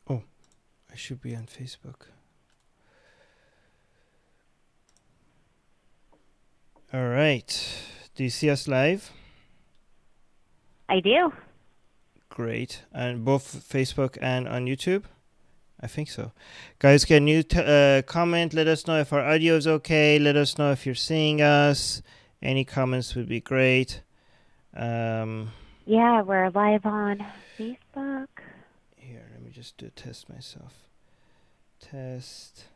Oh, I should be on Facebook. All right. Do you see us live? I do. Great. And both Facebook and on YouTube? I think so. Guys, can you comment? Let us know if our audio is okay. Let us know if you're seeing us. Any comments would be great. Yeah, we're live on Facebook. Here, let me just do a test myself. Test.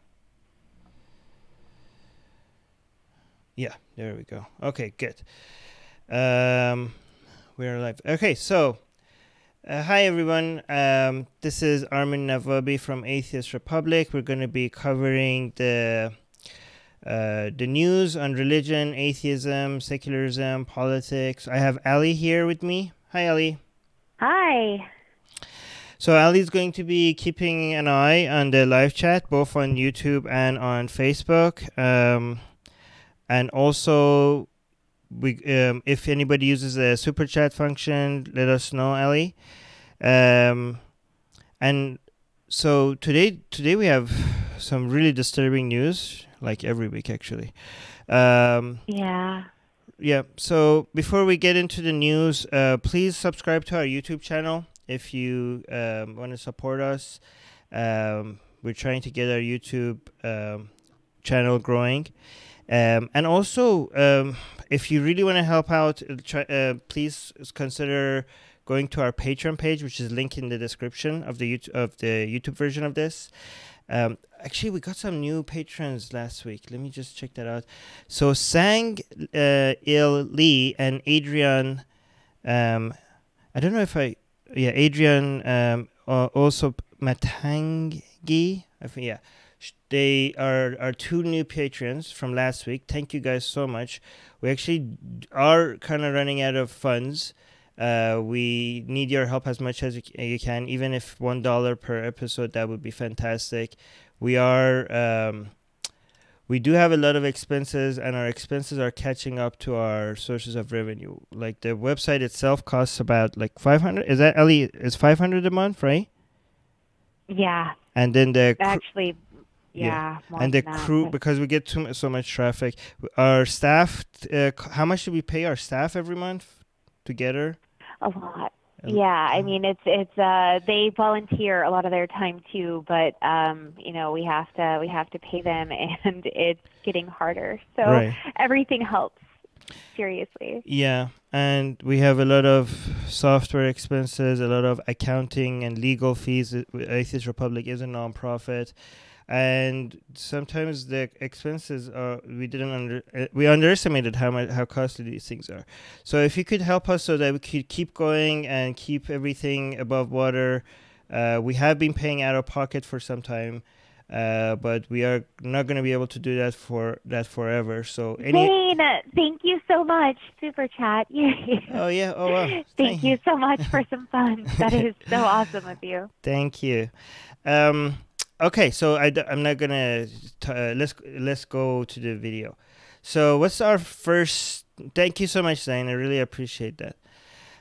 Yeah, there we go. Okay, good. We're live. Okay, so hi everyone. This is Armin Navabi from Atheist Republic. We're going to be covering the news on religion, atheism, secularism, politics. I have Allie here with me. Hi, Allie. Hi. So Allie's going to be keeping an eye on the live chat, both on YouTube and on Facebook. And also, if anybody uses a super chat function, let us know, Ellie. And so today we have some really disturbing news, like every week actually. Yeah. Yeah. So before we get into the news, please subscribe to our YouTube channel if you want to support us. We're trying to get our YouTube channel growing. And also, if you really want to help out, please consider going to our Patreon page, which is linked in the description of the YouTube version of this. Actually, we got some new patrons last week. Let me just check that out. So Sang Il Lee and Adrian, I don't know if Adrian, also Matangi, I think, yeah. They are two new patrons from last week. Thank you guys so much. We actually are kind of running out of funds. We need your help as much as you can. Even if $1 per episode, that would be fantastic. We do have a lot of expenses, and our expenses are catching up to our sources of revenue. Like the website itself costs about like $500. Is that, Ellie? Is $500 a month, right? Yeah. And then actually. Yeah, and the crew, because we get so much traffic. Our staff, how much do we pay our staff every month together? A lot. Yeah, I mean it's they volunteer a lot of their time too, but we have to pay them, and it's getting harder. So Everything helps. Seriously. Yeah, and we have a lot of software expenses, a lot of accounting and legal fees. Atheist Republic is a nonprofit. And sometimes the expenses are we underestimated how costly these things are. So if you could help us so that we could keep going and keep everything above water, we have been paying out of pocket for some time, but we are not going to be able to do that forever. So Zane, thank you so much. Super chat. Oh yeah. Oh wow. Thank you so much for some fun. That is so awesome of you. Thank you. Okay, so I'm not gonna. Let's go to the video. So what's our first? Thank you so much, Zane. I really appreciate that.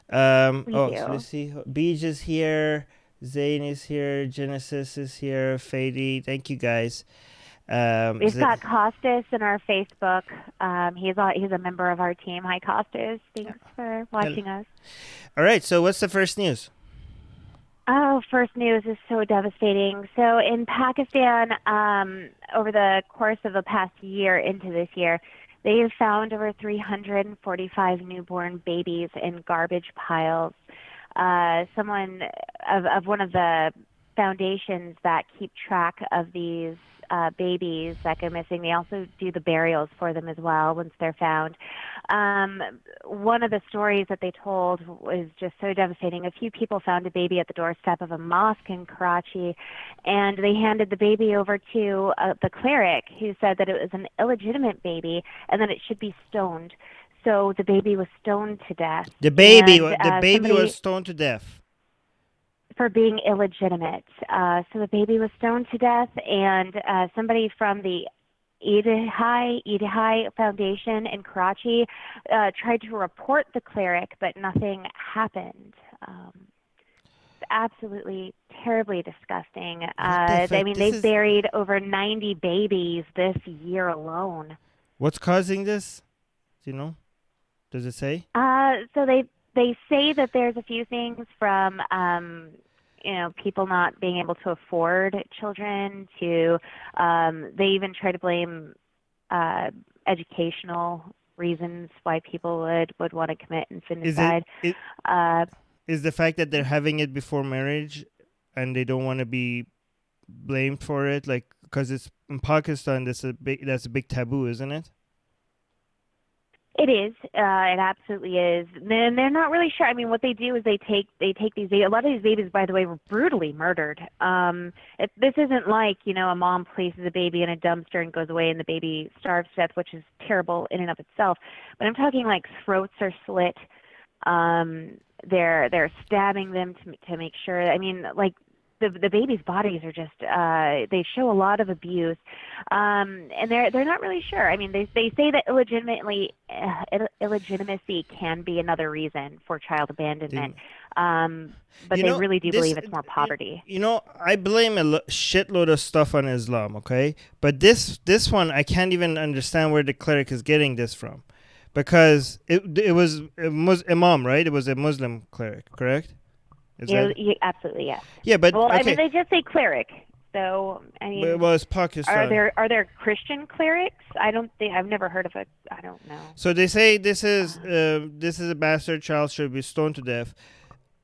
So let's see. Beej is here. Zane is here. Genesis is here. Fady. Thank you guys. We've got Costas in our Facebook. He's a member of our team. Hi, Costas. Thanks for watching us. All right. So what's the first news? Oh, first news is so devastating. So in Pakistan, over the course of the past year into this year, they have found over 345 newborn babies in garbage piles. Someone of one of the foundations that keep track of these babies that go missing, they also do the burials for them as well once they're found. One of the stories that they told was just so devastating. A few people found a baby at the doorstep of a mosque in Karachi, and they handed the baby over to the cleric, who said that it was an illegitimate baby and that it should be stoned. So the baby was stoned to death. The baby was stoned to death for being illegitimate. So the baby was stoned to death, and somebody from the Idhai Foundation in Karachi tried to report the Cleric, but nothing happened. It's absolutely terribly disgusting. I mean, they've buried over 90 babies this year alone. What's causing this? Do you know? Does it say? So they say that there's a few things from people not being able to afford children to they even try to blame educational reasons why people would want to commit infanticide. Is the fact that they're having it before marriage and they don't want to be blamed for it, like, because it's in Pakistan, that's a big taboo, isn't it? It is. It absolutely is. And they're not really sure. I mean, what they do is they take these. A lot of these babies, by the way, were brutally murdered. This isn't like a mom places a baby in a dumpster and goes away and the baby starves to death, which is terrible in and of itself. But I'm talking like throats are slit. They're stabbing them to make sure. I mean, like. The babies' bodies are just they show a lot of abuse, and they're not really sure. I mean, they say that illegitimacy can be another reason for child abandonment, but they really do believe it's more poverty. I blame a shitload of stuff on Islam, okay? But this one, I can't even understand where the Cleric is getting this from, because it was a imam, right? It was a Muslim cleric, correct? Absolutely, yes. Yeah, but okay. I mean, they just say cleric. So I mean, well, it's Pakistan. Are there Christian clerics? I've never heard of a. I don't know. So they say this is a bastard child should be stoned to death.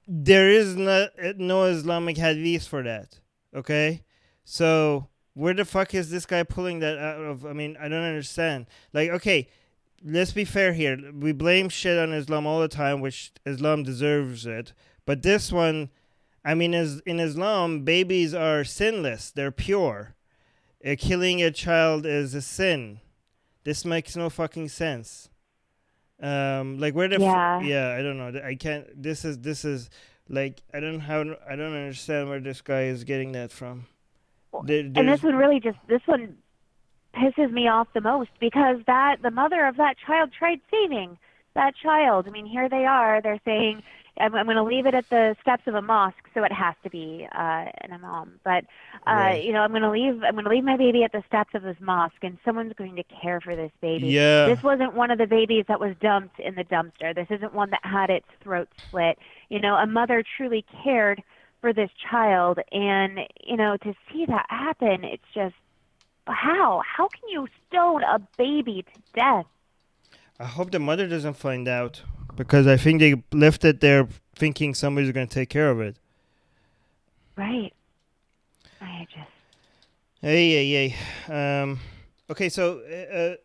There is no Islamic hadith for that. Okay, so where the fuck is this guy pulling that out of? I mean, I don't understand. Like, okay, let's be fair here. We blame shit on Islam all the time, which Islam deserves it. But this one, I mean, in Islam, babies are sinless. They're pure. Killing a child is a sin. This makes no fucking sense. Like, where the I don't know. I can't. This is like, I don't understand where this guy is getting that from. And this one pisses me off the most, because the mother of that child tried saving that child. I mean, here they are. They're saying, I'm going to leave it at the steps of a mosque, so it has to be an imam. But right. I'm going to leave my baby at the steps of this mosque, and someone's going to care for this baby. Yeah. This wasn't one of the babies that was dumped in the dumpster. This isn't one that had its throat slit. A mother truly cared for this child, and to see that happen, it's just how can you stone a baby to death? I hope the mother doesn't find out, because I think they left it there thinking somebody's going to take care of it. Right. Hey. Okay, so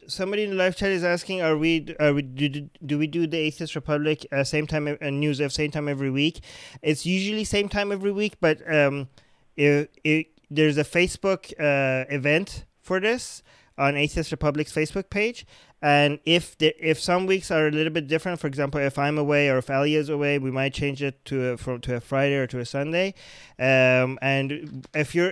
somebody in the live chat is asking, do we do the Atheist Republic same time news at same time every week? It's usually same time every week, but there's a Facebook event for this on Atheist Republic's Facebook page. And if some weeks are a little bit different, for example, if I'm away or if Allie is away, we might change it to a Friday or to a Sunday. And if you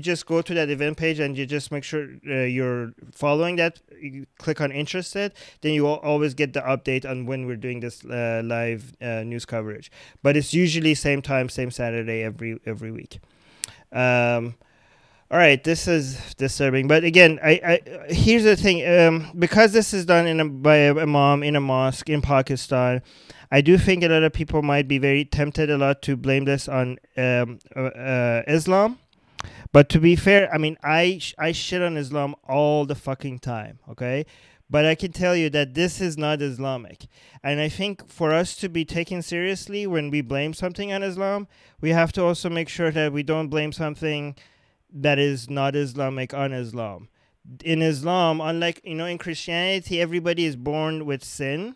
just go to that event page and you just make sure you're following that, you click on interested, then you will always get the update on when we're doing this live news coverage. But it's usually same time, same Saturday every week. All right, this is disturbing. But again, I here's the thing. Because this is done by a imam in a mosque in Pakistan, I do think a lot of people might be very tempted a lot to blame this on Islam. But to be fair, I mean, I shit on Islam all the fucking time, okay? But I can tell you that this is not Islamic. And I think for us to be taken seriously when we blame something on Islam, we have to also make sure that we don't blame something that is not Islamic on Islam. In Islam, unlike, in Christianity, everybody is born with sin.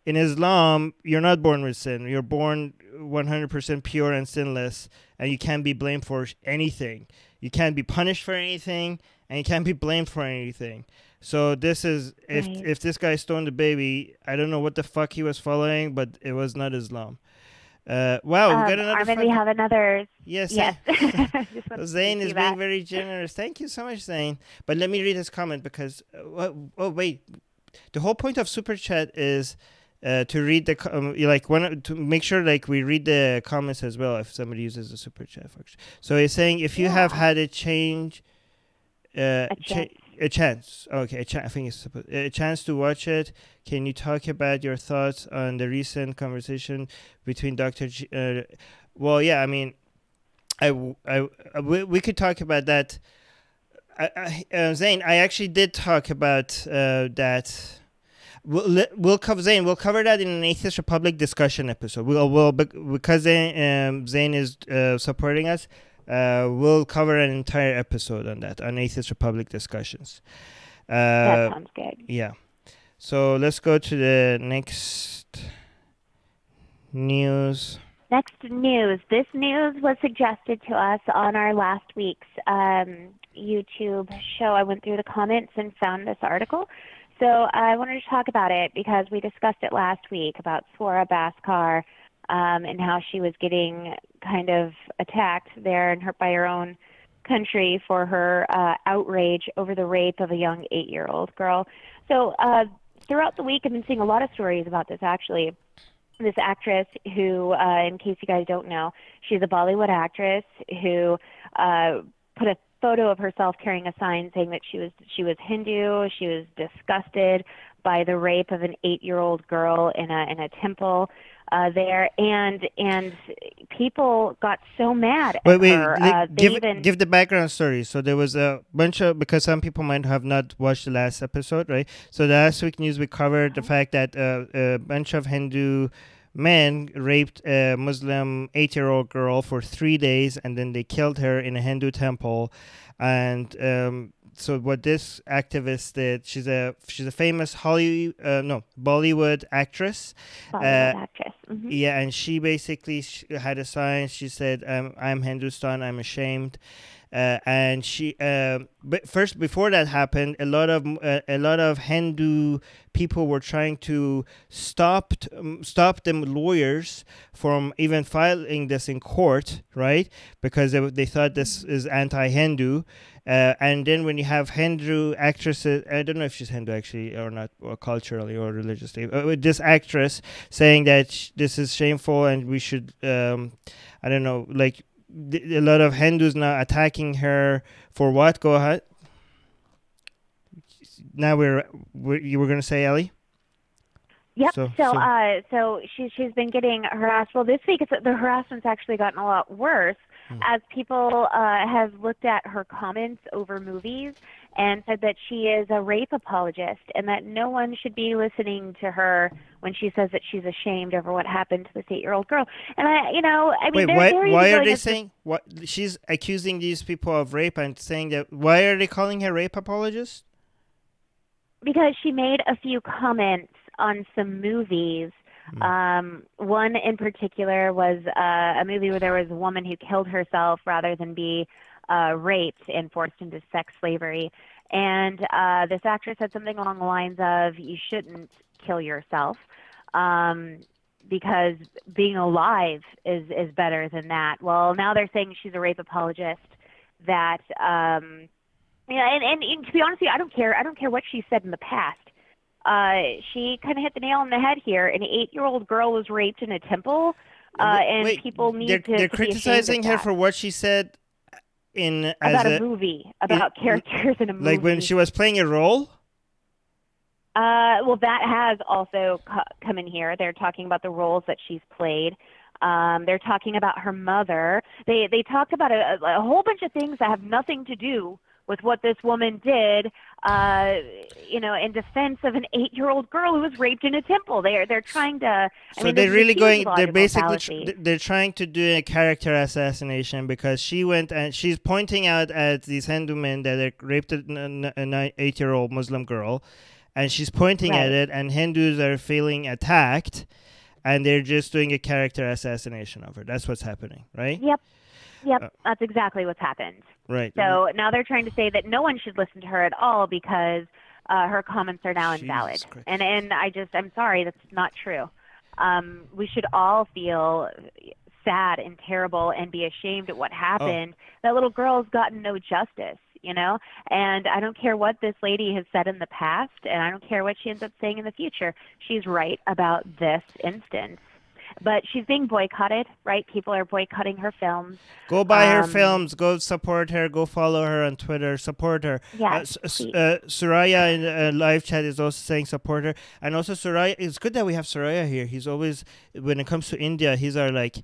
In Islam, you're not born with sin. You're born 100% pure and sinless, and you can't be blamed for anything. You can't be punished for anything, and you can't be blamed for anything. So this is, if this guy stoned a baby, I don't know what the fuck he was following, but it was not Islam. Wow, we got another. Armin, we have another. Yes. Yes. Zane is being very generous. Thank you so much, Zane. But let me read his comment because. Wait. The whole point of Super Chat is to read the to make sure we read the comments as well if somebody uses the Super Chat function. So he's saying if you have had a change. A chance. Okay, I think it's a chance to watch it. Can you talk about your thoughts on the recent conversation between Dr. Well, yeah, I mean, we could talk about that. Zane, I actually did talk about that. We'll cover that in an Atheist Republic discussion episode. Because Zane is supporting us. We'll cover an entire episode on that, on Atheist Republic discussions. That sounds good. Yeah. So let's go to the next news. Next news. This news was suggested to us on our last week's YouTube show. I went through the comments and found this article. So I wanted to talk about it because we discussed it last week about Swara Bhaskar and how she was getting kind of attacked there and hurt by her own country for her outrage over the rape of a young 8-year-old girl. So throughout the week, I've been seeing a lot of stories about this, actually. This actress who, in case you guys don't know, she's a Bollywood actress who put a photo of herself carrying a sign saying that she was Hindu. She was disgusted by the rape of an 8-year-old girl in a temple there, and people got so mad at her. Give the background story. So there was a bunch of, because some people might have not watched the last episode, right? So the last week news we covered the fact that a bunch of Hindu men raped a Muslim 8-year-old girl for 3 days, and then they killed her in a Hindu temple. And so what this activist did, she's a famous Bollywood actress. Mm-hmm. Yeah, and she basically had a sign. She said, "I'm Hindustan. I'm ashamed." And she, but first, before that happened, a lot of Hindu people were trying to stop them lawyers from even filing this in court, right? Because they thought this is anti-Hindu. And then when you have Hindu actresses, I don't know if she's Hindu actually or not, or culturally or religiously, this actress saying that this is shameful and we should, I don't know, a lot of Hindus now attacking her for what? Go ahead. Now you were going to say, Ellie? Yep. So she's been getting harassed. Well, this week the harassment's actually gotten a lot worse as people have looked at her comments over movies and said that she is a rape apologist and that no one should be listening to her when she says that she's ashamed over what happened to this 8-year-old girl. And wait, why are they saying what? She's accusing these people of rape and saying that. Why are they calling her rape apologist? Because she made a few comments on some movies. One in particular was a movie where there was a woman who killed herself rather than be raped and forced into sex slavery. And this actress said something along the lines of, you shouldn't kill yourself because being alive is better than that. Well, now they're saying she's a rape apologist. That and to be honest with you, I don't care what she said in the past. She kind of hit the nail on the head here. An 8-year-old girl was raped in a temple, and people need to. They're criticizing her for what she said about a movie, about characters in a movie. Like when she was playing a role. Well, that has also come in here. They're talking about the roles that she's played. They're talking about her mother. They talked about a whole bunch of things that have nothing to do with what this woman did, in defense of an 8-year-old girl who was raped in a temple. They're trying to. They're trying to do a character assassination because she went and she's pointing out at these Hindu men that raped an 8-year-old Muslim girl, and she's pointing at it, and Hindus are feeling attacked, and they're just doing a character assassination of her. That's what's happening, right? Yep, that's exactly what's happened. Right. So now they're trying to say that no one should listen to her at all because her comments are now invalid. And I'm sorry, that's not true. We should all feel sad and terrible and be ashamed at what happened. That little girl's gotten no justice, you know? And I don't care what this lady has said in the past, and I don't care what she ends up saying in the future. She's right about this instance. But she's being boycotted, right? People are boycotting her films. Go buy her films. Go support her. Go follow her on Twitter. Support her. Yeah. Soraya in live chat is also saying support her. And also Soraya, it's good that we have Soraya here. He's always, when it comes to India, he's our like,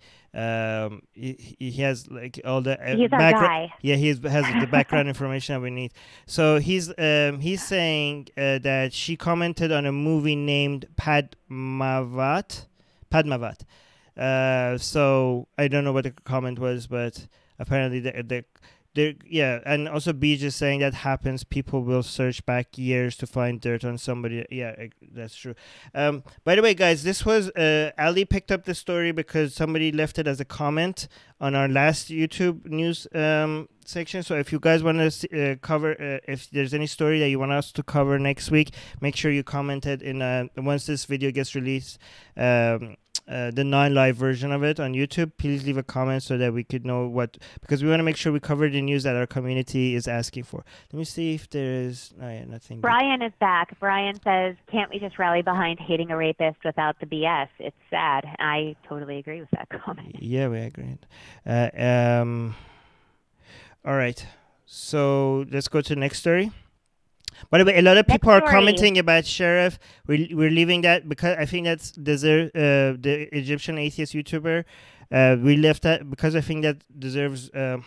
he has like all the he's our guy. Yeah, he has the background information that we need. So he's saying that she commented on a movie named Padmavat. So I don't know what the comment was, but apparently yeah. And also Beach is saying that happens. People will search back years to find dirt on somebody. Yeah, that's true. By the way, guys, this was Ali picked up the story because somebody left it as a comment on our last YouTube news section. So if you guys want to cover, if there's any story that you want us to cover next week, make sure you comment it in once this video gets released. The non-live version of it on YouTube, please leave a comment so that we could know because we want to make sure we cover the news that our community is asking for. Let me see if there is nothing. Brian is back. Brian says, can't we just rally behind hating a rapist without the BS? It's sad. I totally agree with that comment. Yeah, we agree. All right, so let's go to the next story. By the way, a lot of people are commenting about Sherif. We're leaving that because I think that's the Egyptian atheist YouTuber. We left that because I think that deserves a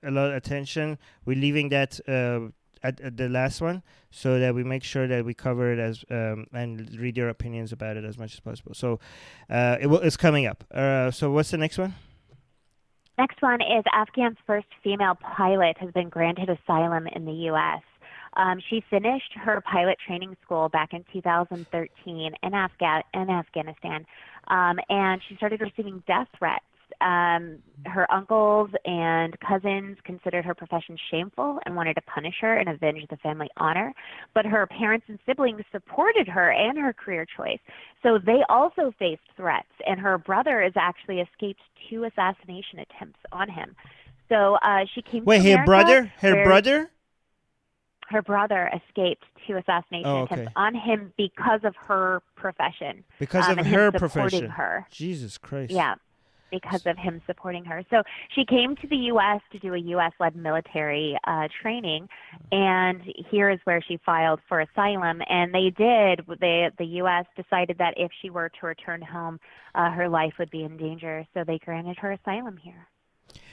lot of attention. We're leaving that at the last one so that we make sure that we cover it as and read your opinions about it as much as possible. So it's coming up. So what's the next one? Next one is Afghan's first female pilot has been granted asylum in the U.S. She finished her pilot training school back in 2013 in Afghanistan, and she started receiving death threats. Her uncles and cousins considered her profession shameful and wanted to punish her and avenge the family honor. But her parents and siblings supported her and her career choice. So they also faced threats, and her brother has actually escaped 2 assassination attempts on him. So she came to America. Her brother? Her brother escaped 2 assassination attempts on him because of her profession. Because of her profession. Her. Jesus Christ. Yeah, because of him supporting her. So she came to the U.S. to do a U.S.-led military training, and here is where she filed for asylum. And they did. The U.S. decided that if she were to return home, her life would be in danger. So they granted her asylum here.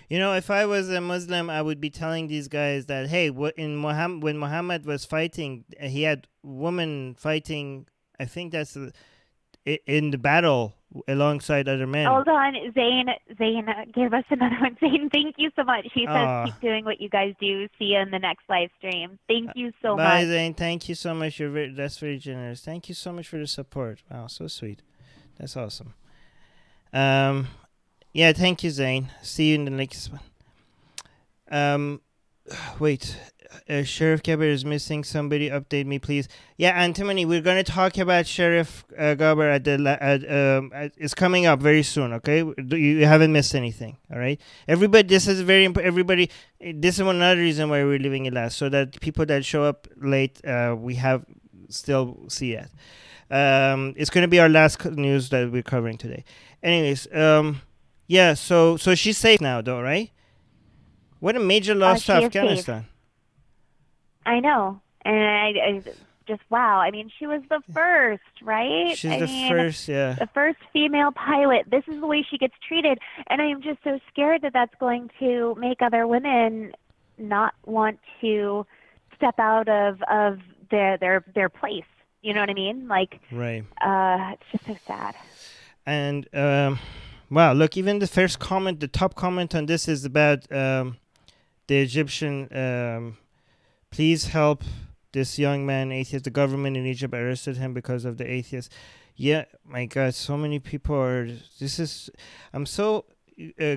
You know, if I was a Muslim, I would be telling these guys that, hey, when Muhammad was fighting, he had women fighting. I think that's in the battle alongside other men. Hold on, Zane gave us another one. Zane, thank you so much. He says, keep doing what you guys do. See you in the next live stream. Thank you so much. Bye, Zane. Thank you so much. That's very generous. Thank you so much for the support. Wow, so sweet. That's awesome. Yeah, thank you, Zane. See you in the next one. Wait, Sherif Gaber is missing. Somebody update me, please. Yeah, Antimony, we're going to talk about Sherif Gaber it's coming up very soon, okay? You haven't missed anything, all right? Everybody, this is very important. Everybody, this is another reason why we're leaving it last, so that people that show up late, we have still see it. It's going to be our last news that we're covering today. Anyways, yeah, so she's safe now, though, right? What a major loss to Afghanistan. I know. And I just, wow. I mean, she was the first, right? She's the first, yeah. The first female pilot. This is the way she gets treated. And I am just so scared that that's going to make other women not want to step out of their place. You know what I mean? Like, right. It's just so sad. And, wow, look, even the first comment, the top comment on this is about the Egyptian, please help this young man, atheist. The government in Egypt arrested him because of the atheist. Yeah, my God, so many people are, I'm so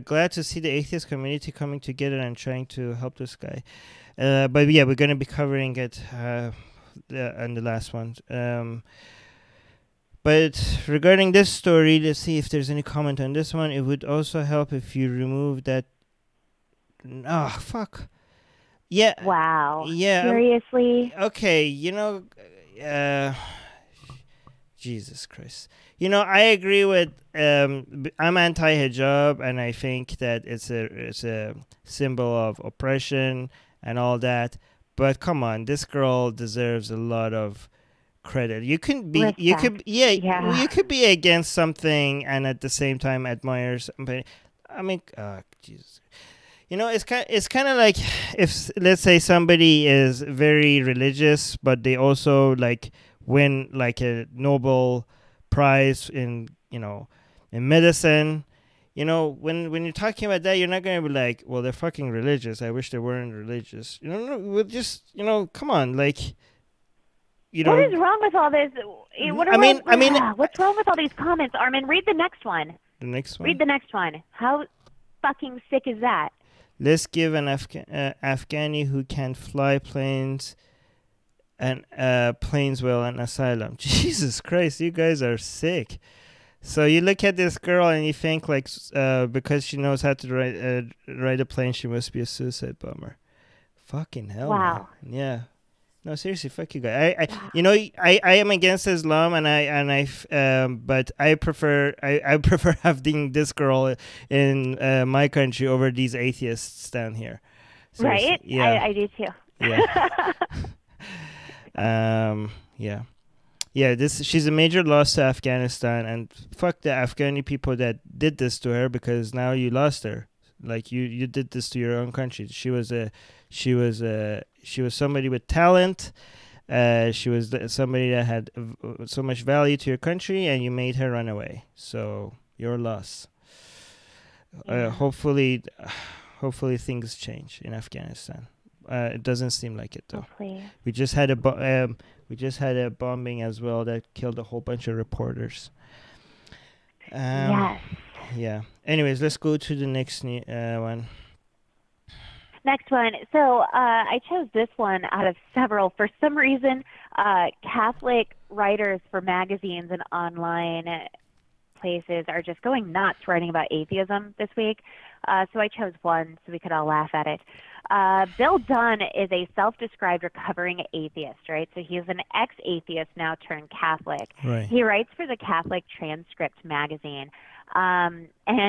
glad to see the atheist community coming together and trying to help this guy. But yeah, we're going to be covering it on the last one. But regarding this story, let's see if there's any comment on this one. It would also help if you remove that. Oh, fuck. Yeah. Wow. Yeah. Seriously? Okay, Jesus Christ. I agree with I'm anti-hijab, and I think that it's a symbol of oppression and all that. But come on, this girl deserves a lot of credit. You can be you could be against something and at the same time admire something. I mean, Jesus. It's kind of like if, let's say, somebody is very religious, but they also like win like a Nobel Prize in medicine. When you're talking about that, you're not gonna be like, well, they're fucking religious. I wish they weren't religious. No, we'll just come on, like. What is wrong with all this? What's wrong with all these comments, Armin? Read the next one. The next one. Read the next one. How fucking sick is that? Let's give an Afghani who can fly planes and planes well an asylum. Jesus Christ, you guys are sick. So you look at this girl and you think like because she knows how to ride a plane, she must be a suicide bomber. Fucking hell. Wow. Man. Yeah. No, seriously, fuck you guys. I am against Islam, but I prefer having this girl in my country over these atheists down here. Seriously. Right? Yeah. I do too. Yeah. Yeah. She's a major loss to Afghanistan, and fuck the Afghani people that did this to her, because now you lost her. Like you did this to your own country. She was somebody with talent. She was somebody that had so much value to your country, and you made her run away. So your loss. Hopefully things change in Afghanistan. It doesn't seem like it though. Hopefully. We just had a bombing as well that killed a whole bunch of reporters. Yes. Yeah. Anyways, let's go to the next one. Next one. So I chose this one out of several. For some reason, Catholic writers for magazines and online places are just going nuts writing about atheism this week. So I chose one so we could all laugh at it. Bill Dunn is a self-described recovering atheist, right? So he's an ex-atheist now turned Catholic. Right. He writes for the Catholic Transcript magazine. And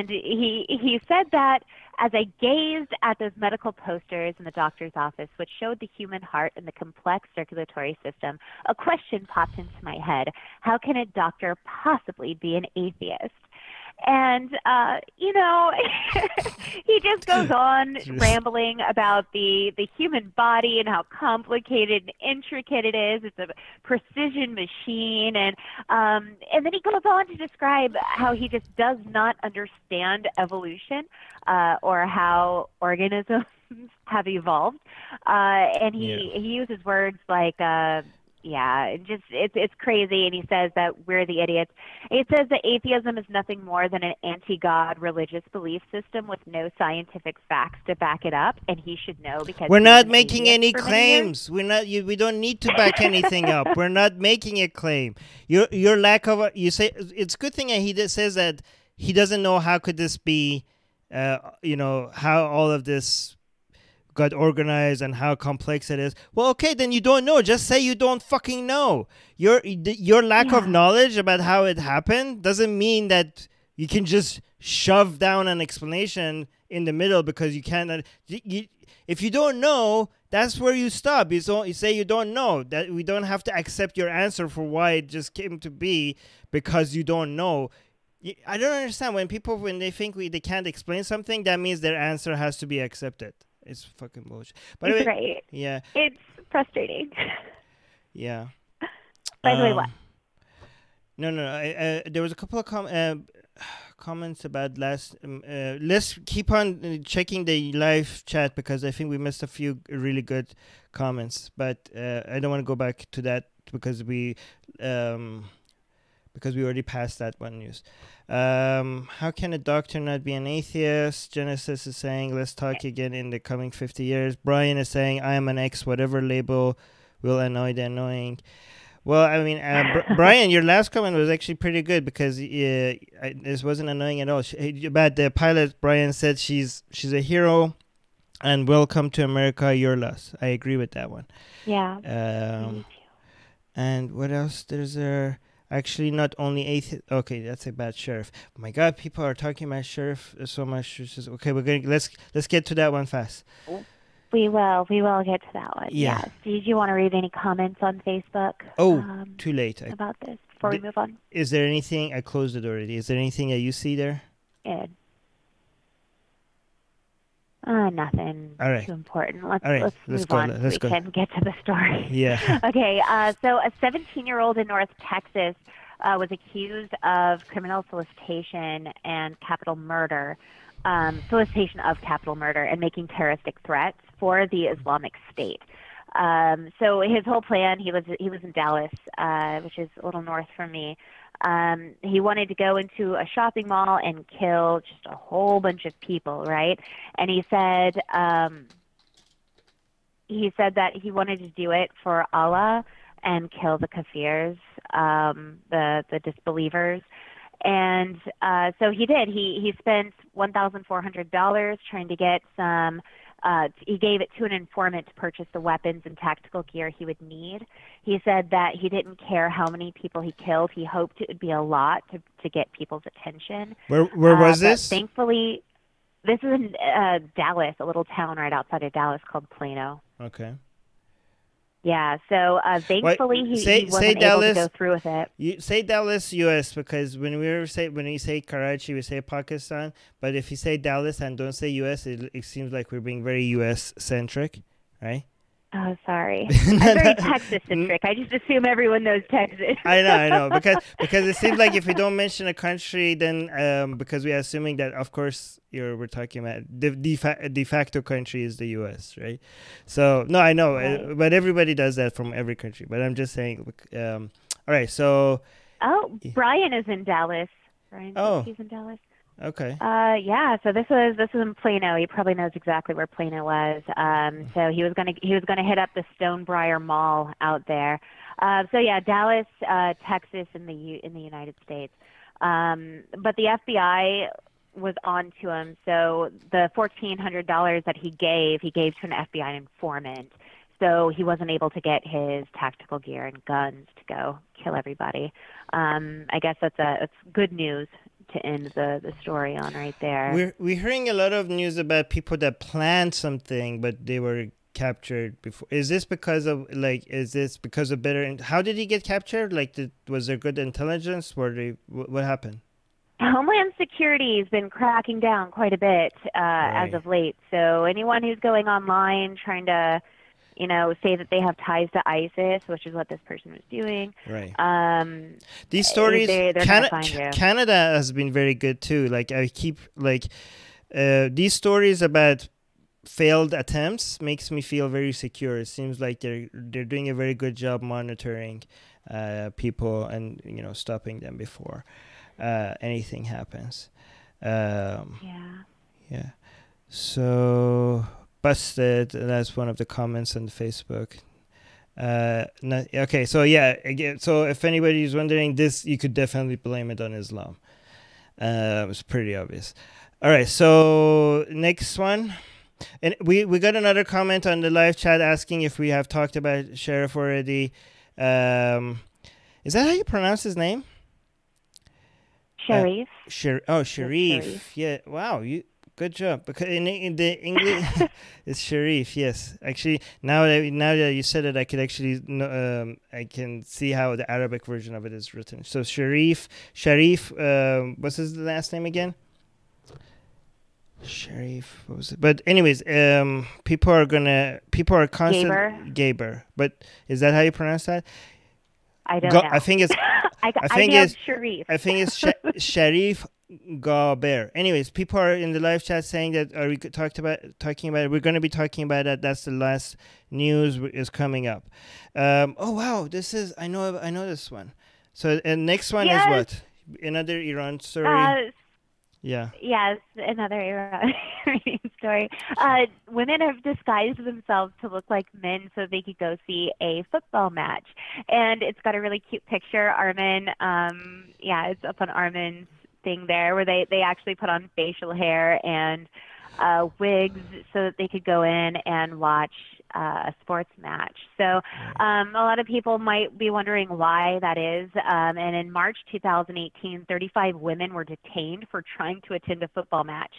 he said that as I gazed at those medical posters in the doctor's office, which showed the human heart and the complex circulatory system, a question popped into my head. How can a doctor possibly be an atheist? And, he just goes on rambling about the human body and how complicated and intricate it is. It's a precision machine. And then he goes on to describe how he just does not understand evolution or how organisms have evolved. And he uses words like... it's crazy, and he says that we're the idiots. It says that atheism is nothing more than an anti-God religious belief system with no scientific facts to back it up, and he should know because we're not making any claims. We don't need to back anything up. We're not making a claim. Your lack of you say it's a good thing that he says that he doesn't know how could this be, how all of this got organized and how complex it is. Well, okay, then you don't know. Just say you don't fucking know. Your lack of knowledge about how it happened doesn't mean that you can just shove down an explanation in the middle because you cannot. If you don't know, that's where you stop. You say you don't know. That we don't have to accept your answer for why it just came to be because you don't know. I don't understand when they think they can't explain something. That means their answer has to be accepted. It's fucking bullshit. But it's right. Yeah. It's frustrating. Yeah. By the way, what? No. There was a couple of comments about last. Let's keep on checking the live chat because I think we missed a few really good comments. But I don't want to go back to that because we already passed that one news. How can a doctor not be an atheist? Genesis is saying, let's talk again in the coming 50 years. Brian is saying, I am an ex, whatever label will annoy the annoying. Well, I mean, Brian, your last comment was actually pretty good because this wasn't annoying at all. About the pilot, Brian said she's a hero and welcome to America, your loss. I agree with that one. Yeah. Me too. And what else? There's actually not only atheist. Okay, that's about Sheriff. Oh my God, people are talking about Sheriff so much. Okay, let's get to that one fast. We will get to that one. Yeah. Yes. Did you want to read any comments on Facebook? Oh, too late. About this before we move on. Is there anything? I closed it already. Is there anything that you see there? Ed. Nothing too important. Let's move on so we can get to the story. Yeah. Okay, so a 17-year-old in North Texas was accused of criminal solicitation and capital murder, solicitation of capital murder and making terroristic threats for the Islamic State. So his whole plan, he was in Dallas, which is a little north from me. He wanted to go into a shopping mall and kill just a whole bunch of people, right? And he said that he wanted to do it for Allah and kill the kafirs, the disbelievers. And so he did. He spent $1,400 trying to get some. He gave it to an informant to purchase the weapons and tactical gear he would need. He said that he didn't care how many people he killed. He hoped it would be a lot to get people's attention. Where was this? Thankfully, this is in Dallas, a little town right outside of Dallas called Plano. Okay. Yeah, so thankfully he wasn't able to go through with it. You say Dallas, U.S. because when you say Karachi, we say Pakistan. But if you say Dallas and don't say U.S., it seems like we're being very U.S. centric, right? Oh, sorry. I'm very Texas-centric. I just assume everyone knows Texas. I know. Because it seems like if we don't mention a country, then because we are assuming that, of course, we're talking about the de facto country is the U.S., right? So, no, I know. Right. But everybody does that from every country. But I'm just saying. All right, so. Oh, Brian is in Dallas. He's in Dallas. Okay. Yeah. So this was in Plano. He probably knows exactly where Plano was. So he was gonna hit up the Stonebriar Mall out there. So yeah, Dallas, Texas, in the United States. But the FBI was on to him. So the $1,400 that he gave to an FBI informant. So he wasn't able to get his tactical gear and guns to go kill everybody. I guess that's good news to end the story on right there. We're hearing a lot of news about people that planned something but they were captured before. Is this because of better? How did he get captured? Like, was there good intelligence? What happened? Homeland Security has been cracking down quite a bit as of late. So anyone who's going online trying to say that they have ties to ISIS, which is what this person was doing. Right. These stories, they're gonna find you. Canada has been very good too. Like I keep these stories about failed attempts makes me feel very secure. It seems like they're doing a very good job monitoring people and stopping them before anything happens. Yeah. So. Busted. That's one of the comments on Facebook. Okay, so yeah, again, so if anybody is wondering this, you could definitely blame it on Islam. It's pretty obvious. All right, so next one, and we got another comment on the live chat asking if we have talked about Sheriff already. Is that how you pronounce his name? Sherif. Sherif. Yeah. Wow. Good job. Because in the English, it's Sherif. Yes, actually, now that you said it, I could actually I can see how the Arabic version of it is written. So Sherif. What's his last name again? Sherif. What was it? But anyways, people are constant. Gaber. But is that how you pronounce that? I don't know. I think it's. I think it's Sherif. I think it's Sherif Gaber. Anyways, people are in the live chat saying that are we talking about it. We're going to be talking about that. That's the last news is coming up. Oh wow, this is I know this one. So and next one is what? Another Iran story. Yeah. Yes, another Iranian story. Women have disguised themselves to look like men so they could go see a football match, and it's got a really cute picture. Armin, yeah, it's up on Armin's thing there, where they actually put on facial hair and wigs so that they could go in and watch a sports match. So a lot of people might be wondering why that is. And in March 2018, 35 women were detained for trying to attend a football match.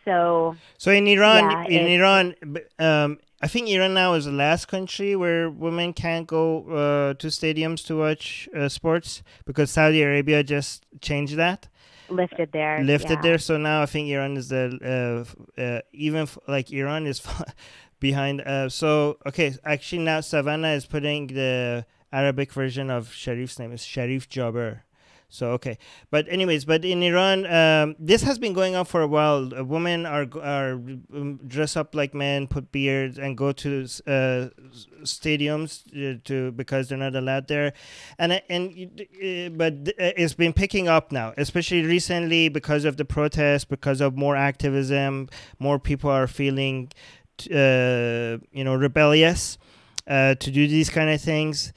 So in Iran, yeah, I think Iran now is the last country where women can't go to stadiums to watch sports, because Saudi Arabia just changed that. lifted there. So now I think Iran is like Iran is behind. So okay, actually now Savannah is putting the Arabic version of Sherif's name is Sherif Gaber. So okay, but in Iran, this has been going on for a while. Women are dress up like men, put beards, and go to stadiums because they're not allowed there, but it's been picking up now, especially recently because of the protests, because of more activism. More people are feeling, rebellious to do these kind of things.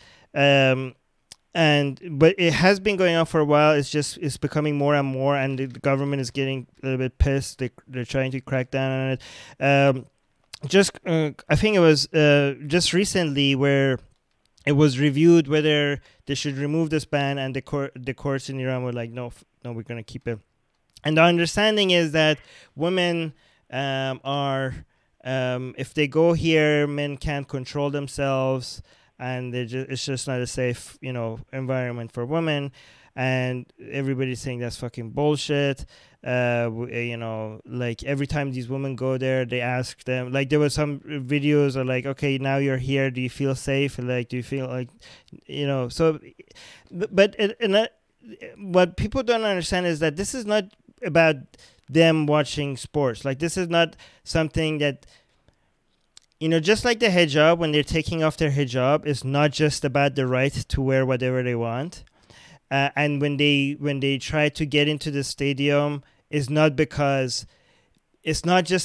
But it has been going on for a while. It's becoming more and more, and the government is getting a little bit pissed. They're trying to crack down on it. I think it was just recently where it was reviewed whether they should remove this ban, and the courts in Iran were like, no, we're gonna keep it. And the understanding is that women are, if they go here, men can't control themselves, and it's just not a safe, environment for women. And everybody's saying that's fucking bullshit. Like every time these women go there, they ask them, like there were some videos are like, okay, now you're here, do you feel safe? Like, do you feel like, so, what people don't understand is that this is not about them watching sports. Like, this is not something that, just like the hijab, when they're taking off their hijab, it's not just about the right to wear whatever they want. And when they try to get into the stadium, it's not just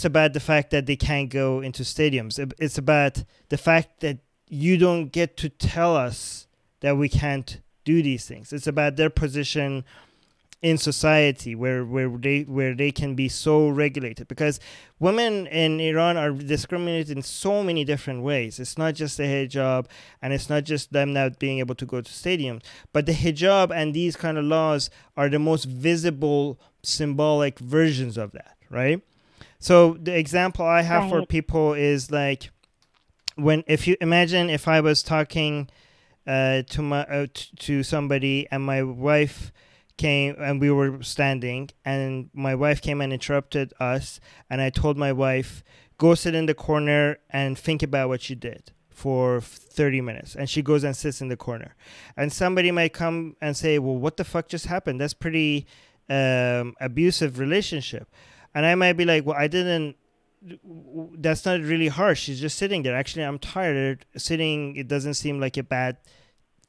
about the fact that they can't go into stadiums. It's about the fact that you don't get to tell us that we can't do these things. It's about their position in society where they can be so regulated, because women in Iran are discriminated in so many different ways. It's not just the hijab, and it's not just them not being able to go to stadiums, but the hijab and these kind of laws are the most visible symbolic versions of that, right? So the example I have for people is like, if you imagine if I was talking to somebody, and my wife came and we were standing, and my wife came and interrupted us, and I told my wife, go sit in the corner and think about what you did for 30 minutes, and she goes and sits in the corner, and somebody might come and say, well, what the fuck just happened? That's pretty abusive relationship. And I might be like, well, that's not really harsh. She's just sitting there. Actually, I'm tired sitting. It doesn't seem like a bad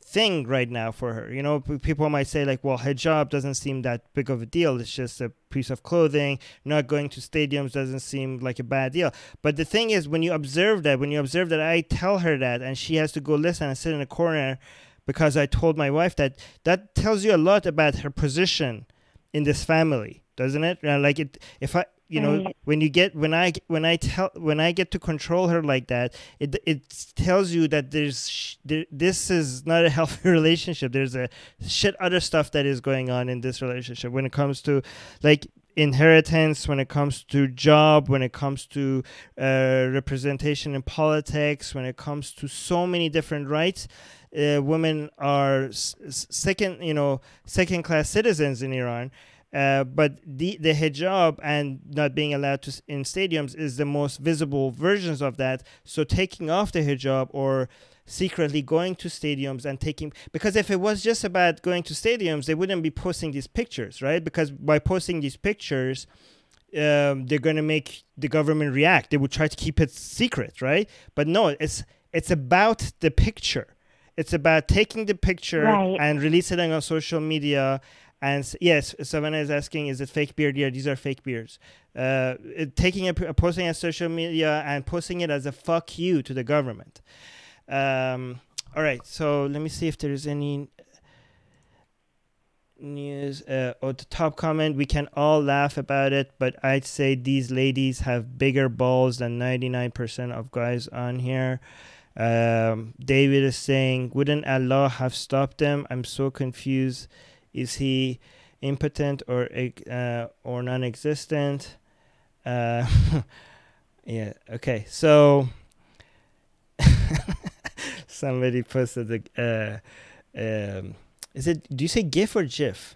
thing right now for her. People might say like, well, hijab doesn't seem that big of a deal. It's just a piece of clothing. Not going to stadiums doesn't seem like a bad deal. But the thing is, when you observe that I tell her that, and she has to go listen and sit in a corner because I told my wife that tells you a lot about her position in this family, doesn't it? Like when I get to control her like that, it tells you that this is not a healthy relationship. There's a shit other stuff that is going on in this relationship when it comes to like inheritance, when it comes to job, when it comes to representation in politics, when it comes to so many different rights. Women are second-class citizens in Iran. But the hijab and not being allowed to in stadiums is the most visible versions of that. So taking off the hijab or secretly going to stadiums and because if it was just about going to stadiums, they wouldn't be posting these pictures, right? Because by posting these pictures, they're going to make the government react. They would try to keep it secret, right? But no, it's about the picture. It's about taking the picture and releasing it on social media And yes, Savannah is asking, is it fake beard? Yeah, these are fake beards. Posting on social media and posting it as a fuck you to the government. All right, so let me see if there's any news. The top comment, we can all laugh about it, but I'd say these ladies have bigger balls than 99% of guys on here. David is saying, wouldn't Allah have stopped them? I'm so confused. Is he impotent or non-existent? Yeah. Okay. So somebody posted the. Is it? Do you say GIF or GIF?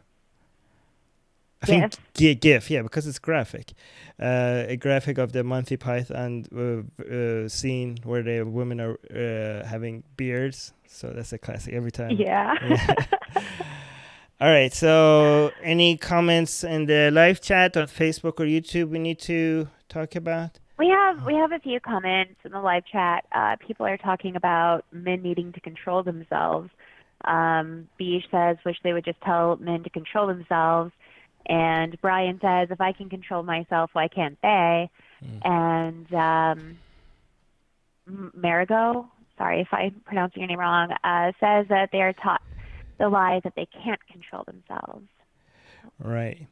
I think GIF. Yeah, because it's graphic. A graphic of the Monty Python scene where the women are having beards. So that's a classic every time. Yeah. All right. So, any comments in the live chat on Facebook or YouTube we need to talk about? We have a few comments in the live chat. People are talking about men needing to control themselves. Beej says, wish they would just tell men to control themselves. And Brian says, if I can control myself, why can't they? And Marigo, sorry if I'm pronouncing your name wrong, says that they are taught the lie that they can't control themselves. Right.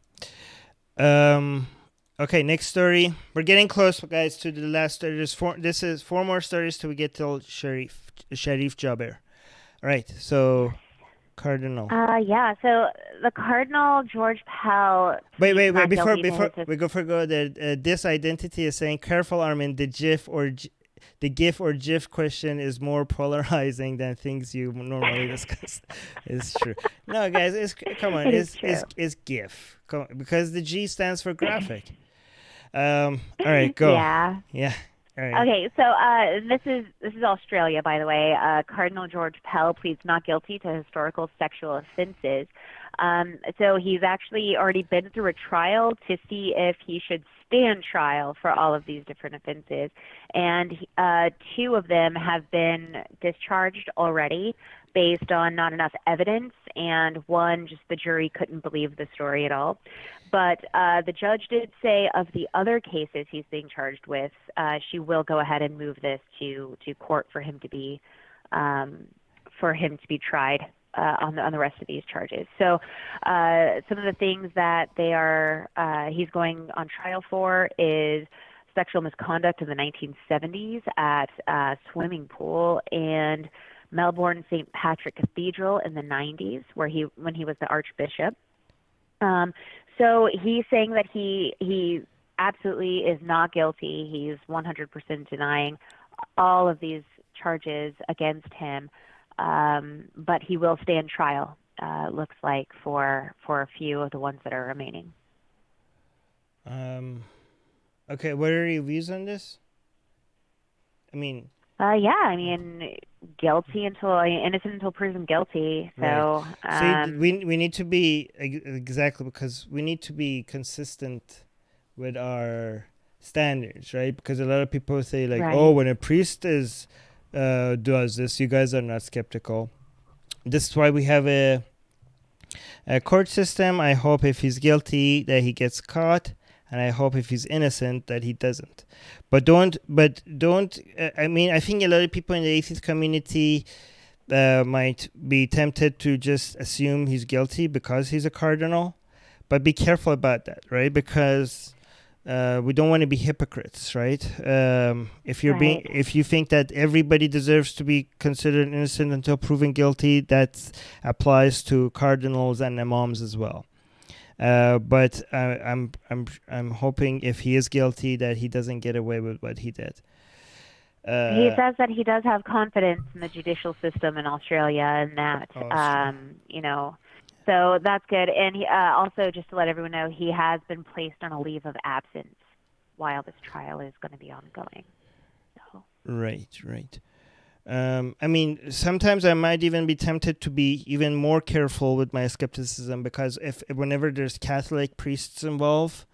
Okay, next story. We're getting close, guys, to the last story. This is four more stories till we get till Sherif Gaber. All right, so Cardinal. Yeah, so the Cardinal George Pell. Wait. Before we go there, this identity is saying, careful, Armin. The GIF or GIF question is more polarizing than things you normally discuss. It's true. No, guys, it's GIF. Come on, because the G stands for graphic. All right, go. Yeah. All right. Okay, so this is Australia, by the way. Cardinal George Pell pleads not guilty to historical sexual offenses. So he's actually already been through a trial to see if he should stand trial for all of these different offenses. And two of them have been discharged already based on not enough evidence, and one, just the jury couldn't believe the story at all. But the judge did say of the other cases he's being charged with, she will go ahead and move this to court for him to be tried on the rest of these charges. So some of the things that he's going on trial for is sexual misconduct in the 1970s at a swimming pool, and Melbourne St. Patrick Cathedral in the 90s, when he was the Archbishop. So he's saying that he absolutely is not guilty. He's 100% denying all of these charges against him, but he will stand trial, looks like, for a few of the ones that are remaining. Okay, what are your views on this? Guilty innocent until proven guilty. So, right. So we need to be exactly, because we need to be consistent with our standards, right? Because a lot of people say like, right, oh, when a priest does this, you guys are not skeptical. This is why we have a court system. I hope if he's guilty that he gets caught, and I hope if he's innocent that he doesn't. But don't. I think a lot of people in the atheist community might be tempted to just assume he's guilty because he's a cardinal. But be careful about that, right? Because we don't want to be hypocrites, right? If you think that everybody deserves to be considered innocent until proven guilty, that applies to cardinals and imams as well. But I'm hoping if he is guilty that he doesn't get away with what he did. He says that he does have confidence in the judicial system in Australia, and that so that's good. And he, also, just to let everyone know, he has been placed on a leave of absence while this trial is going to be ongoing. So. Right. Sometimes I might even be tempted to be even more careful with my skepticism, because whenever there's Catholic priests involved,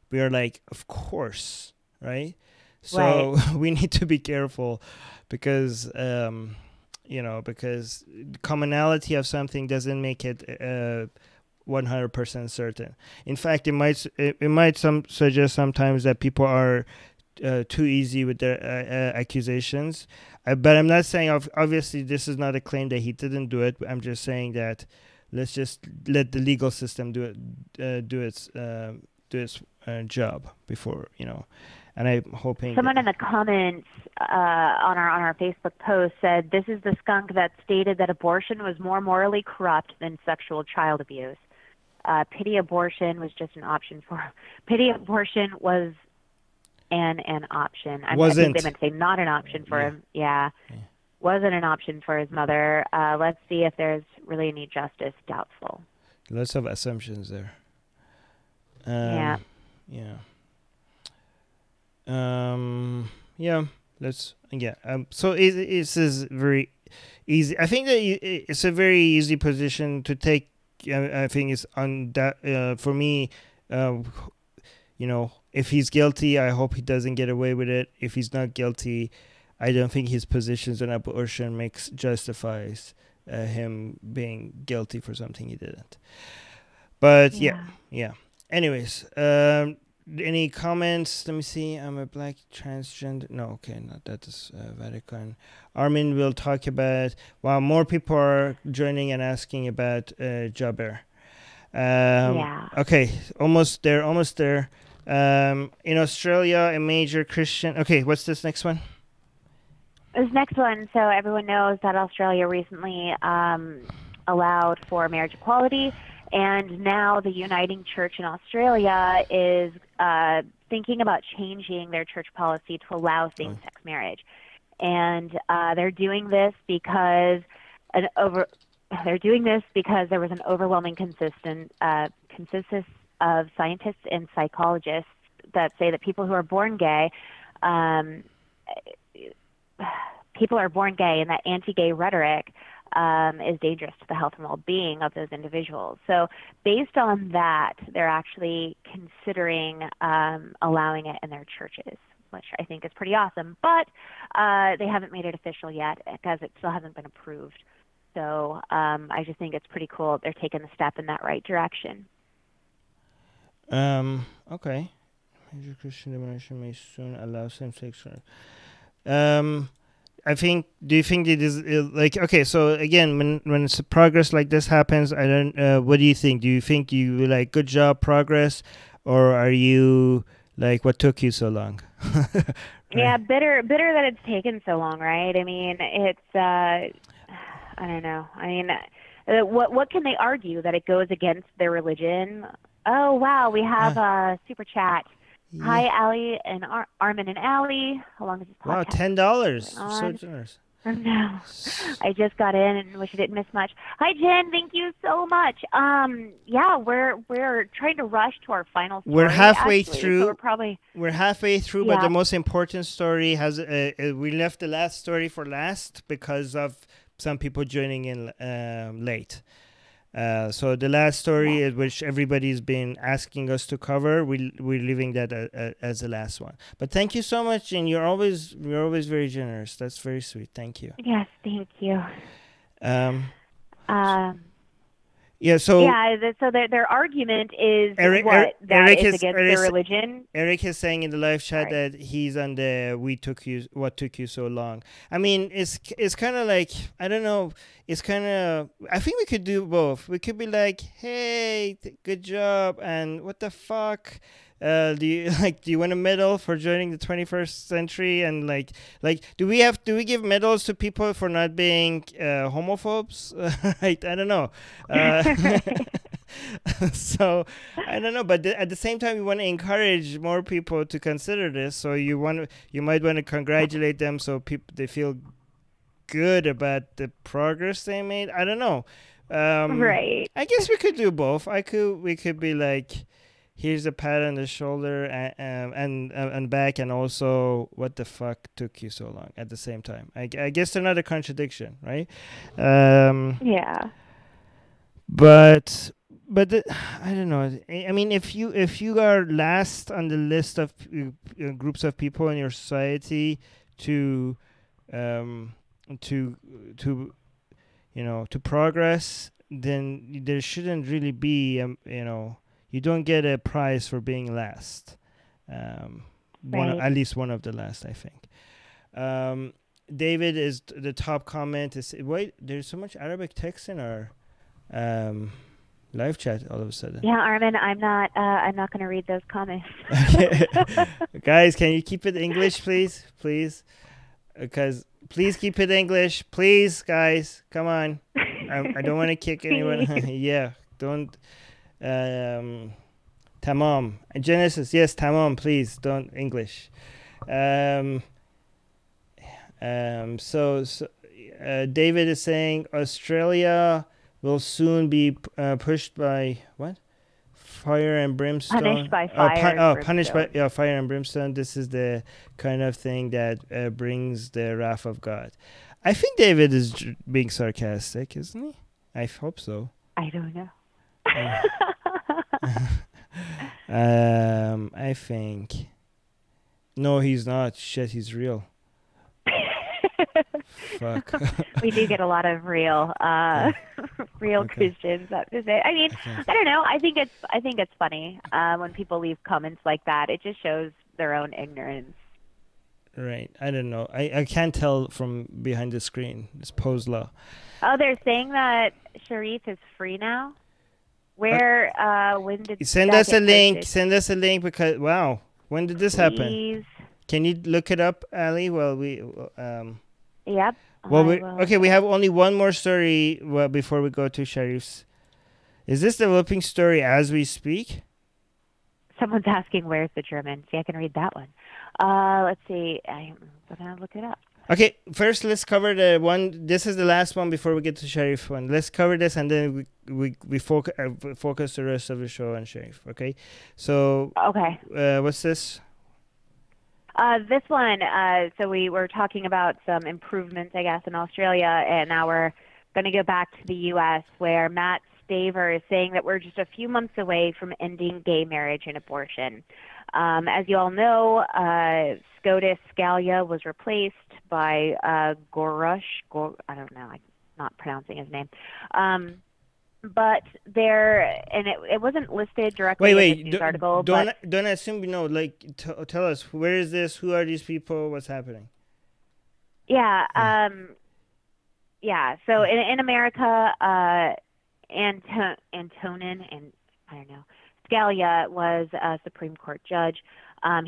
we are like, of course, right? So right. We need to be careful because, because the commonality of something doesn't make it 100% certain. In fact, it might suggest sometimes that people are too easy with their accusations. But I'm not saying, obviously, this is not a claim that he didn't do it. I'm just saying that let's just let the legal system do its job before, And I'm hoping someone in the comments on our Facebook post said, "This is the skunk that stated that abortion was more morally corrupt than sexual child abuse. Pity abortion was just an option for. Pity abortion was an option. I think they meant to say not an option for him. Yeah. Wasn't an option for his mother. Let's see if there's really any justice. Doubtful." Lots of assumptions there. Yeah. So it is very easy. I think that it's a very easy position to take. I think it's on that for me. If he's guilty, I hope he doesn't get away with it. If he's not guilty, I don't think his positions on abortion justifies him being guilty for something he didn't. But yeah. Anyways, any comments? Let me see. I'm a black transgender. No, okay, not that is Vatican. Armin will talk about. Wow, more people are joining and asking about Jaber. Okay, almost there. In Australia, a major Christian. Okay, what's this next one? This next one. So everyone knows that Australia recently allowed for marriage equality, and now the Uniting Church in Australia is thinking about changing their church policy to allow same-sex marriage, and they're doing this because there was an overwhelming consensus of scientists and psychologists that say that people are born gay, and that anti-gay rhetoric is dangerous to the health and well-being of those individuals. So based on that, they're actually considering allowing it in their churches, which I think is pretty awesome. But they haven't made it official yet because it still hasn't been approved. So I just think it's pretty cool they're taking the step in that right direction. Okay. Major Christian denomination may soon allow same-sex. Do you think it is okay? So again, when it's progress like this happens, I don't. What do you think? Do you think you good job, progress, or are you what took you so long? Right? Yeah, bitter that it's taken so long, right? I mean, it's I don't know. I mean, what can they argue that it goes against their religion? Oh wow, we have a super chat. Yeah. Hi, Allie and Armin and Allie. How long is this podcast? Wow, $10. So generous. No, I just got in and wish I didn't miss much. Hi, Jen. Thank you so much. Yeah, we're trying to rush to our final story. We're halfway through. So we're halfway through, but the most important story has. We left the last story for last because of some people joining in late. So the last story, which everybody's been asking us to cover, we're leaving that as the last one. But thank you so much, and you're always very generous. That's very sweet. Thank you. Yes, thank you. So their argument is Eric against is their religion. Eric is saying in the live chat that he's on the what took you so long. I mean, it's kind of like, I don't know. It's kind of, I think we could do both. We could be like, hey, good job, and what the fuck. Do you want a medal for joining the 21st century? And do we give medals to people for not being homophobes? I don't know. So I don't know, but at the same time, we want to encourage more people to consider this. So you might want to congratulate them so they feel good about the progress they made. I don't know. Right. I guess we could do both. We could be like, here's a pat on the shoulder and back, and also, what the fuck took you so long at the same time. I guess they're not a contradiction, right? Yeah. But I don't know. I mean, if you are last on the list of groups of people in your society to progress, then there shouldn't really be, you don't get a prize for being last. Right. At least one of the last, I think. David is the top comment. Wait, there's so much Arabic text in our live chat all of a sudden. Yeah, Armin, I'm not going to read those comments. Guys, can you keep it English, please? Please. Because please keep it English. Please, guys. Come on. I don't want to kick anyone. Yeah. Don't. Tamam. Genesis. Yes, tamam, please. Don't English. So David is saying Australia will soon be pushed by what? Fire and brimstone. Punished by fire. Punished by fire and brimstone. This is the kind of thing that brings the wrath of God. I think David is being sarcastic, isn't he? I hope so. I don't know. I think. No, he's not. Shit, he's real. Fuck. We do get a lot of real Christians up to say. I mean, I don't know. I think it's funny when people leave comments like that. It just shows their own ignorance. Right. I don't know. I can't tell from behind the screen. It's Posla. Oh, they're saying that Sherif is free now. Where? When did? Send us a link. Send us a link because wow, when did this happen? Can you look it up, Allie? Well, we. Yep. Well, we have only one more story before we go to Sherif's. Is this developing story as we speak? Someone's asking where's the German. See, I can read that one. Let's see. I'm going to look it up. Okay, first let's cover the one. This is the last one before we get to Sherif one. Let's cover this and then we focus the rest of the show on Sherif. Okay, so what's this? This one. So we were talking about some improvements, I guess, in Australia, and now we're going to go back to the U.S. where Matt Staver is saying that we're just a few months away from ending gay marriage and abortion. As you all know, SCOTUS Scalia was replaced by Gorush. I don't know. I'm not pronouncing his name. But it wasn't listed directly in this news article. Don't assume you know. Like, tell us, where is this? Who are these people? What's happening? Yeah. Yeah. So in America, Antonin and I don't know. Scalia was a Supreme Court judge.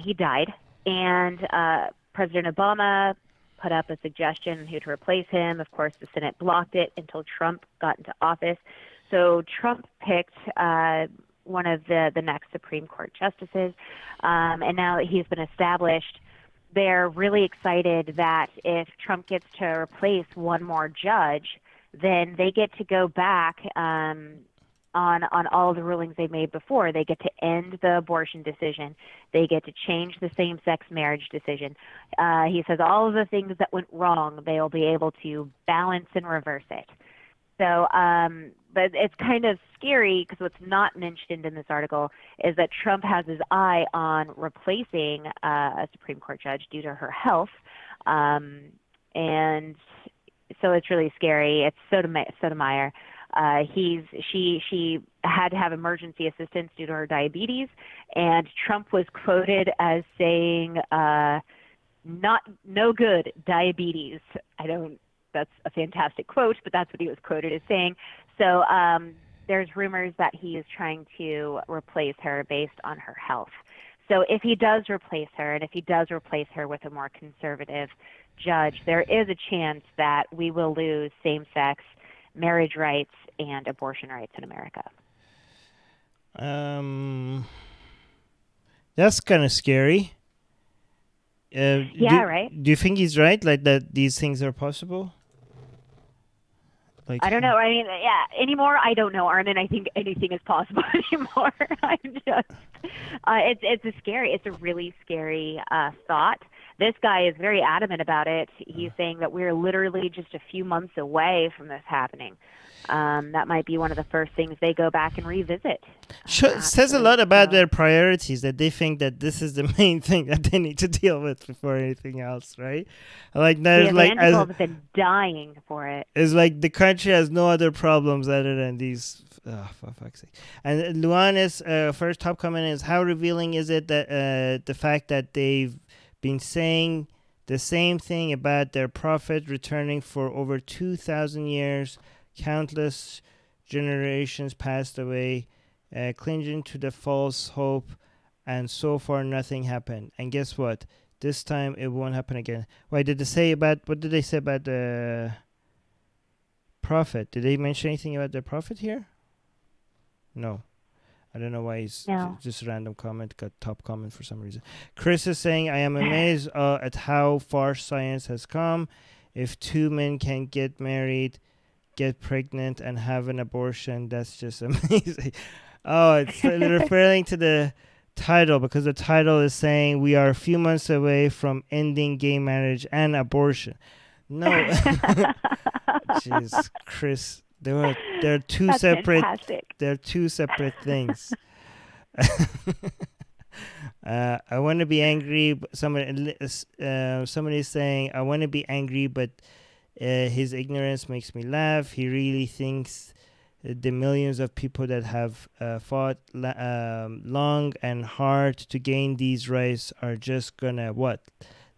He died, and President Obama put up a suggestion who to replace him. Of course, the Senate blocked it until Trump got into office. So Trump picked one of the next Supreme Court justices, and now that he's been established, they're really excited that if Trump gets to replace one more judge, then they get to go back on all the rulings they made before. They get to end the abortion decision. They get to change the same-sex marriage decision. He says all of the things that went wrong, they'll be able to balance and reverse it. So, but it's kind of scary because what's not mentioned in this article is that Trump has his eye on replacing a Supreme Court judge due to her health. And so it's really scary. It's Sotomayor. She had to have emergency assistance due to her diabetes, and Trump was quoted as saying, no good, diabetes. That's a fantastic quote, but that's what he was quoted as saying. So there's rumors that he is trying to replace her based on her health. So if he does replace her, and if he does replace her with a more conservative judge, there is a chance that we will lose same-sex marriage rights and abortion rights in America. That's kind of scary. Right. Do you think he's right? Like that these things are possible? Like, I don't know. I mean, anymore, I don't know, Armin. I think anything is possible anymore. It's a really scary thought this guy is very adamant about it. He's saying that we're literally just a few months away from this happening. That might be one of the first things they go back and revisit. Says a lot about their priorities, that they think that this is the main thing that they need to deal with before anything else, right? Like the evangelicals have been dying for it. It's like the country has no other problems other than these. Oh, for fuck's sake. And Luana's first top comment is, how revealing is it that the fact that they've been saying the same thing about their prophet returning for over 2,000 years. Countless generations passed away, clinging to the false hope, and so far nothing happened. And guess what? This time it won't happen again. What did they say about the prophet? Did they mention anything about the prophet here? No. I don't know why he's just a random comment, got top comment for some reason. Chris is saying, I am amazed at how far science has come. If two men can get married, get pregnant, and have an abortion, that's just amazing. Oh, it's referring to the title, because the title is saying we are a few months away from ending gay marriage and abortion. No. Jeez, Chris, they're two that's separate fantastic. They're two separate things. I want to be angry, but somebody is saying, I want to be angry, but his ignorance makes me laugh. He really thinks the millions of people that have fought long and hard to gain these rights are just gonna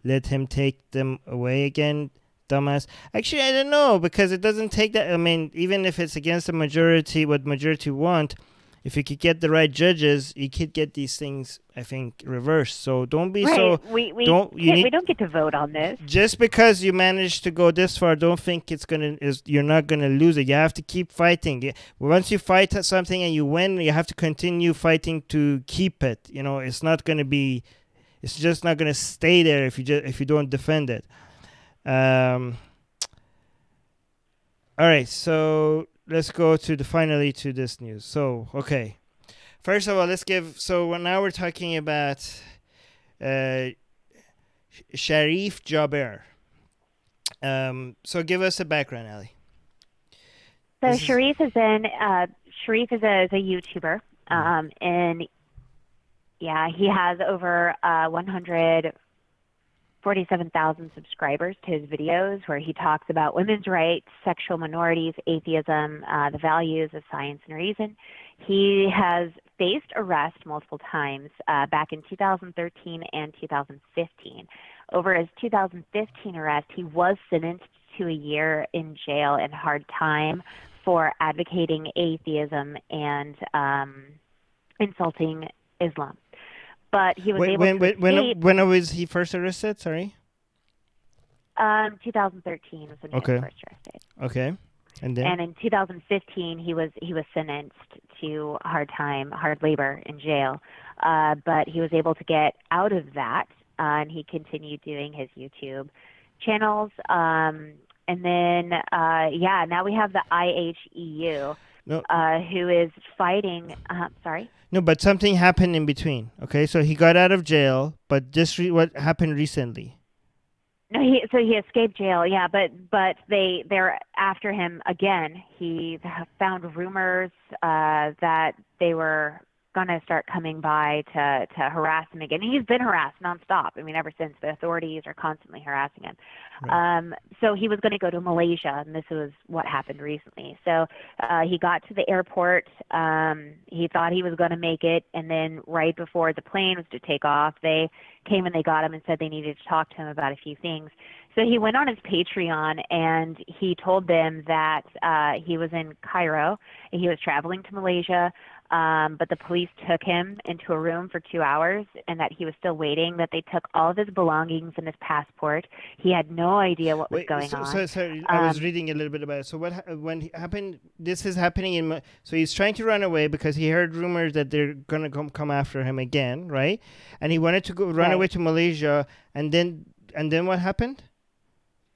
let him take them away again, dumbass. Actually, I don't know, because it doesn't take that. I mean, even if it's against the majority, what majority want, if you could get the right judges, you could get these things, I think, reversed. So don't be so. We don't get to vote on this. Just because you managed to go this far, don't think you're not gonna lose it. You have to keep fighting. Once you fight at something and you win, you have to continue fighting to keep it. You know, it's just not gonna stay there if you don't defend it. All right, so let's go finally to this news. So, okay. First of all, now we're talking about Sherif Gaber. So give us a background, Allie. So Sherif is a YouTuber, and he has over 147,000 subscribers to his videos, where he talks about women's rights, sexual minorities, atheism, the values of science and reason. He has faced arrest multiple times back in 2013 and 2015. Over his 2015 arrest, he was sentenced to a year in jail and hard time for advocating atheism and insulting Islam. But he was able to escape. When was he first arrested? Sorry. 2013 was when he was first arrested. Okay. And in 2015 he was sentenced to hard labor in jail. But he was able to get out of that, and he continued doing his YouTube channels. And then now we have the IHEU. No. Who is fighting? Sorry. No, but something happened in between. Okay, so he got out of jail, but just what happened recently? No, he escaped jail. Yeah, but they're after him again. He found rumors that they were gonna start coming by to harass him again. And he's been harassed nonstop. I mean, ever since. The authorities are constantly harassing him. Right. So he was going to go to Malaysia, and this was what happened recently. So he got to the airport. He thought he was going to make it, and then right before the plane was to take off, they came and they got him and said they needed to talk to him about a few things. So he went on his Patreon, and he told them that he was in Cairo, and he was traveling to Malaysia, but the police took him into a room for 2 hours, and that he was still waiting, that they took all of his belongings and his passport. He had no idea what was going on. So I was reading a little bit about it. So when it happened, this is happening so he's trying to run away because he heard rumors that they're going to come after him again, right? And he wanted to run away to Malaysia, and then what happened?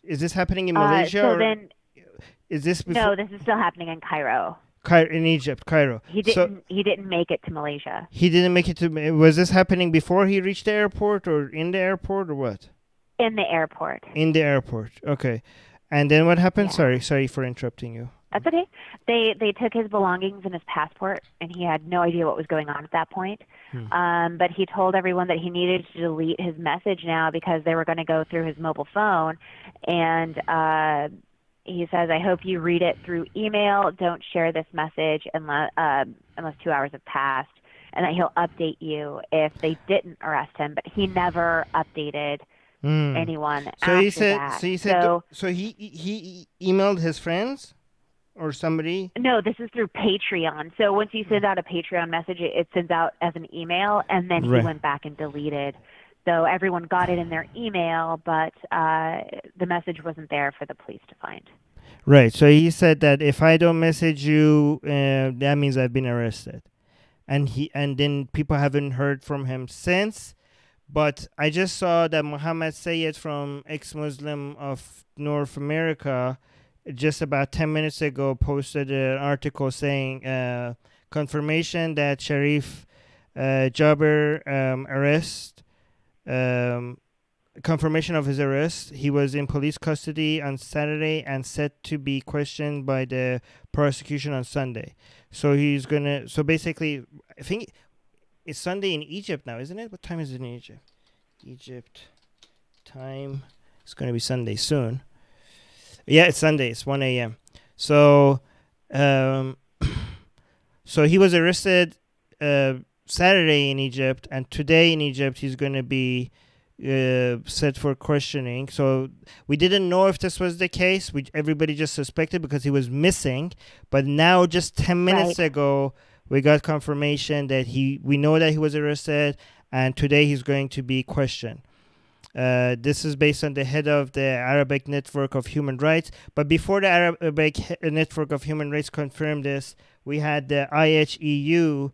Is this happening in Malaysia? Is this before? No, this is still happening in Cairo. In Egypt, Cairo. He didn't make it to Malaysia. He didn't make it to. Was this happening before he reached the airport, or in the airport, or what? In the airport. In the airport. Okay. And then what happened? Yeah. Sorry for interrupting you. That's okay. They took his belongings and his passport, and he had no idea what was going on at that point. But he told everyone that he needed to delete his message now because they were going to go through his mobile phone. And he says, "I hope you read it through email. Don't share this message unless 2 hours have passed, and that he'll update you if they didn't arrest him." But he never updated anyone so after he said, that. So he emailed his friends or somebody? No, this is through Patreon. So once you send out a Patreon message, it sends out as an email, and then he went back and deleted. So everyone got it in their email, but the message wasn't there for the police to find. Right. So he said that if I don't message you, that means I've been arrested. And then people haven't heard from him since. But I just saw that Mohammed Sayed from Ex-Muslim of North America just about 10 minutes ago posted an article saying confirmation that Sherif Gaber arrest, confirmation of his arrest. He was in police custody on Saturday and set to be questioned by the prosecution on Sunday. So so basically, I think it's Sunday in Egypt now, isn't it? What time is it in Egypt? Egypt time. It's going to be Sunday soon. Yeah, it's Sunday. It's 1 a.m. So, so he was arrested Saturday in Egypt, and today in Egypt he's going to be set for questioning. So we didn't know if this was the case. Everybody just suspected because he was missing. But now, just 10 minutes ago, we got confirmation that we know that he was arrested, and today he's going to be questioned. This is based on the head of the Arabic Network of Human Rights. But before the Arabic Network of Human Rights confirmed this, we had the IHEU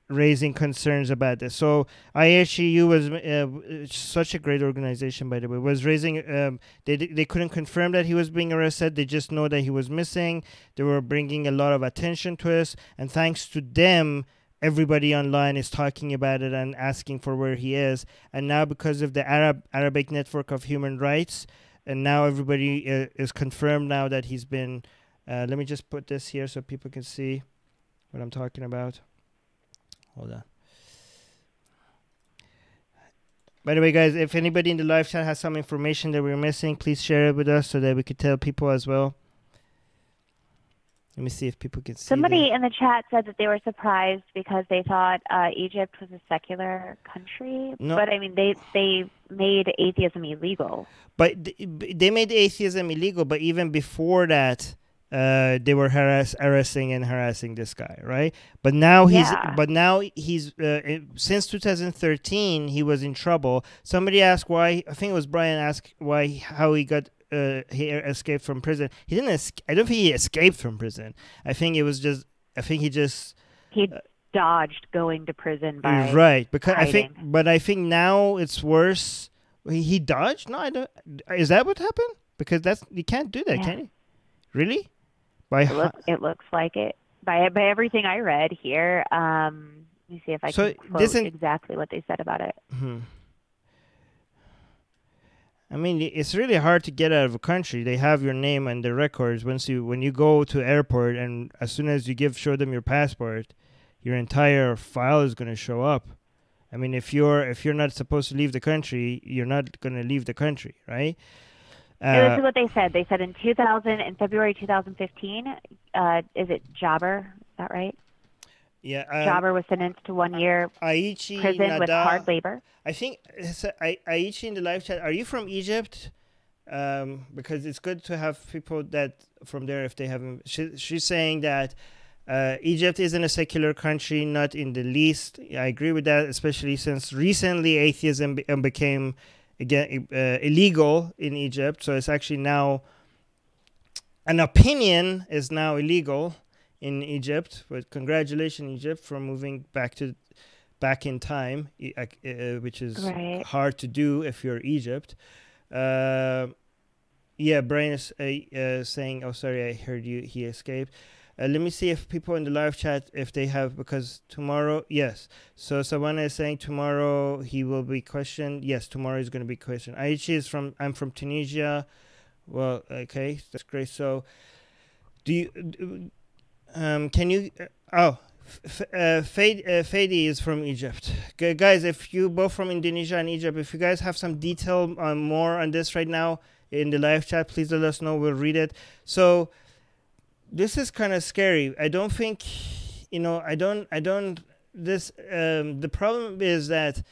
raising concerns about this. So IHEU was such a great organization, by the way, was raising, they couldn't confirm that he was being arrested. They just know that he was missing. They were bringing a lot of attention to us. And thanks to them, everybody online is talking about it and asking for where he is. And now because of the Arabic Network of Human Rights, and now everybody is confirmed now that he's been, let me just put this here so people can see what I'm talking about. Hold on. By the way, guys, if anybody in the live chat has some information that we're missing, please share it with us so that we could tell people as well. Let me see if people can see. Somebody in the chat said that they were surprised because they thought Egypt was a secular country. No. But, I mean, they made atheism illegal. But they made atheism illegal, but even before that, they were arresting and harassing this guy, right? But now he's since 2013 he was in trouble. Somebody asked why. I think it was Brian asked how he got he escaped from prison. He didn't. I don't think he escaped from prison. I think it was just. I think he dodged going to prison by right because hiding. I think now it's worse. He dodged. No, I don't. Is that what happened? Because you can't do that, can you? Really? It looks like it. By everything I read here, let me see if I can quote exactly what they said about it. I mean, it's really hard to get out of a country. They have your name and the records. When you go to airport, and as soon as you show them your passport, your entire file is going to show up. I mean, if you're not supposed to leave the country, you're not going to leave the country, right? This is what they said. They said in February 2015, is it Gaber? Is that right? Yeah. Gaber was sentenced to 1 year prison with hard labor. I think Aichi in the live chat. Are you from Egypt? Because it's good to have people that from there if they haven't. She's saying that Egypt isn't a secular country, not in the least. I agree with that, especially since recently atheism became again illegal in Egypt. So it's actually now an opinion is now illegal in Egypt. But congratulations, Egypt, for moving back in time, which is hard to do if you're Egypt. Yeah, Brian is saying, oh, sorry, I heard you. He escaped. Let me see if people in the live chat, if they have, because tomorrow, yes. So Savannah is saying tomorrow he will be questioned. Yes, tomorrow is going to be questioned. Aichi is I'm from Tunisia. Well, okay, that's great. So, do you, can you, Fadi is from Egypt. Guys, if you both from Indonesia and Egypt, if you guys have some detail more on this right now in the live chat, please let us know. We'll read it. So this is kind of scary. I don't think, the problem is that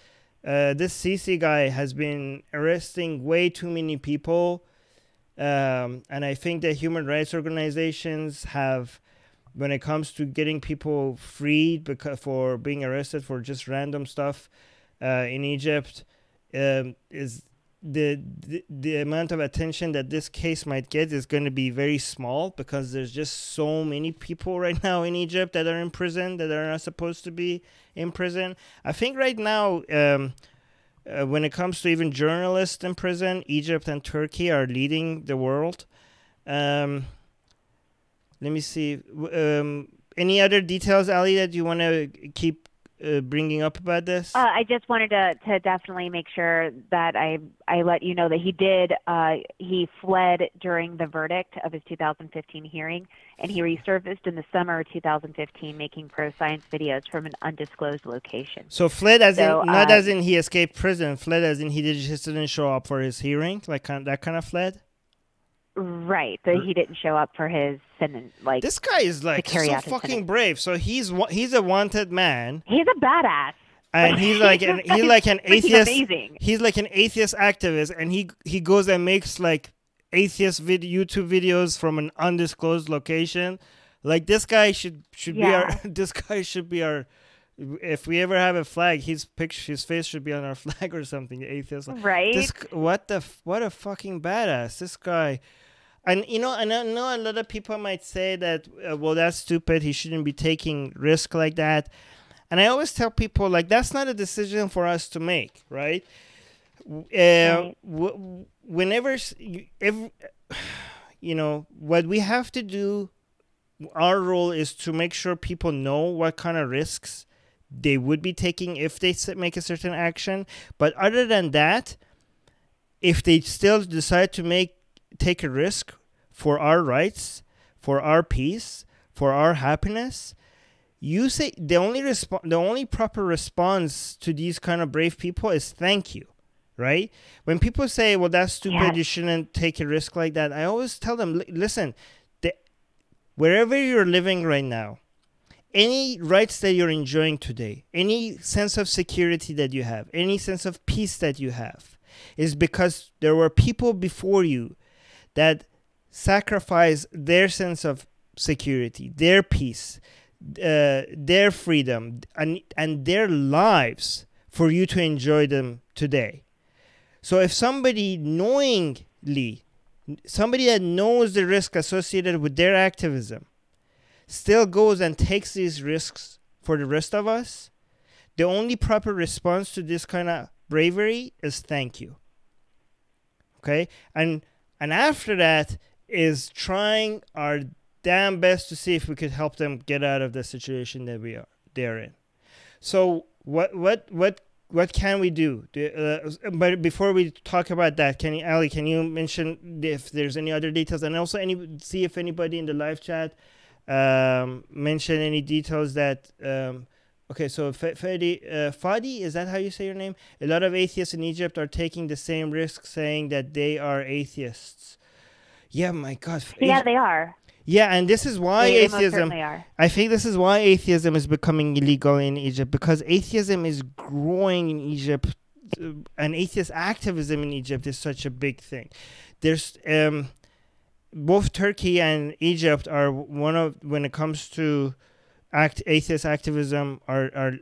this CC guy has been arresting way too many people. And I think that human rights organizations have, when it comes to getting people freed for being arrested for just random stuff in Egypt, is the amount of attention that this case might get is going to be very small, because there's just so many people right now in Egypt that are in prison that are not supposed to be in prison. I think right now, when it comes to even journalists in prison, Egypt and Turkey are leading the world. Let me see. Any other details, Allie, that you want to keep bringing up about this? I just wanted to definitely make sure that I let you know that he fled during the verdict of his 2015 hearing, and he resurfaced in the summer of 2015 making pro-science videos from an undisclosed location. So fled as in, not as in he escaped prison, fled as in he just didn't show up for his hearing, like that kind of fled? Right, that he didn't show up for his sentence. Like, this guy is like so fucking brave. So he's a wanted man. He's a badass, and he's like an atheist. Amazing. He's like an atheist activist, and he goes and makes like atheist YouTube videos from an undisclosed location. Like this guy should be our. This guy should be our. If we ever have a flag, his face should be on our flag or something. Atheist, right? What a fucking badass, this guy. And I know a lot of people might say that, well, that's stupid. He shouldn't be taking risk like that. And I always tell people, like, that's not a decision for us to make, right? Right. Whenever, what we have to do, our role is to make sure people know what kind of risks they would be taking if they make a certain action. But other than that, if they still decide to take a risk for our rights, for our peace, for our happiness, you say the only proper response to these kind of brave people is thank you, right? When people say, well, that's stupid, you shouldn't take a risk like that, I always tell them, listen, wherever you're living right now, any rights that you're enjoying today, any sense of security that you have, any sense of peace that you have, is because there were people before you that sacrificed their sense of security, their peace, their freedom, and their lives for you to enjoy them today. So if somebody that knows the risk associated with their activism, still goes and takes these risks for the rest of us, the only proper response to this kind of bravery is thank you. Okay? And after that is trying our damn best to see if we could help them get out of the situation that they're in. So what can we do? But before we talk about that, Allie, can you mention if there's any other details, and also see if anybody in the live chat mention any details that okay, so Fadi, is that how you say your name? A lot of atheists in Egypt are taking the same risk, saying that they are atheists. Yeah, my God. Yeah, they are. Yeah, and this is why atheism. I think this is why atheism is becoming illegal in Egypt, because atheism is growing in Egypt, and atheist activism in Egypt is such a big thing. There's both Turkey and Egypt are when it comes to atheist activism are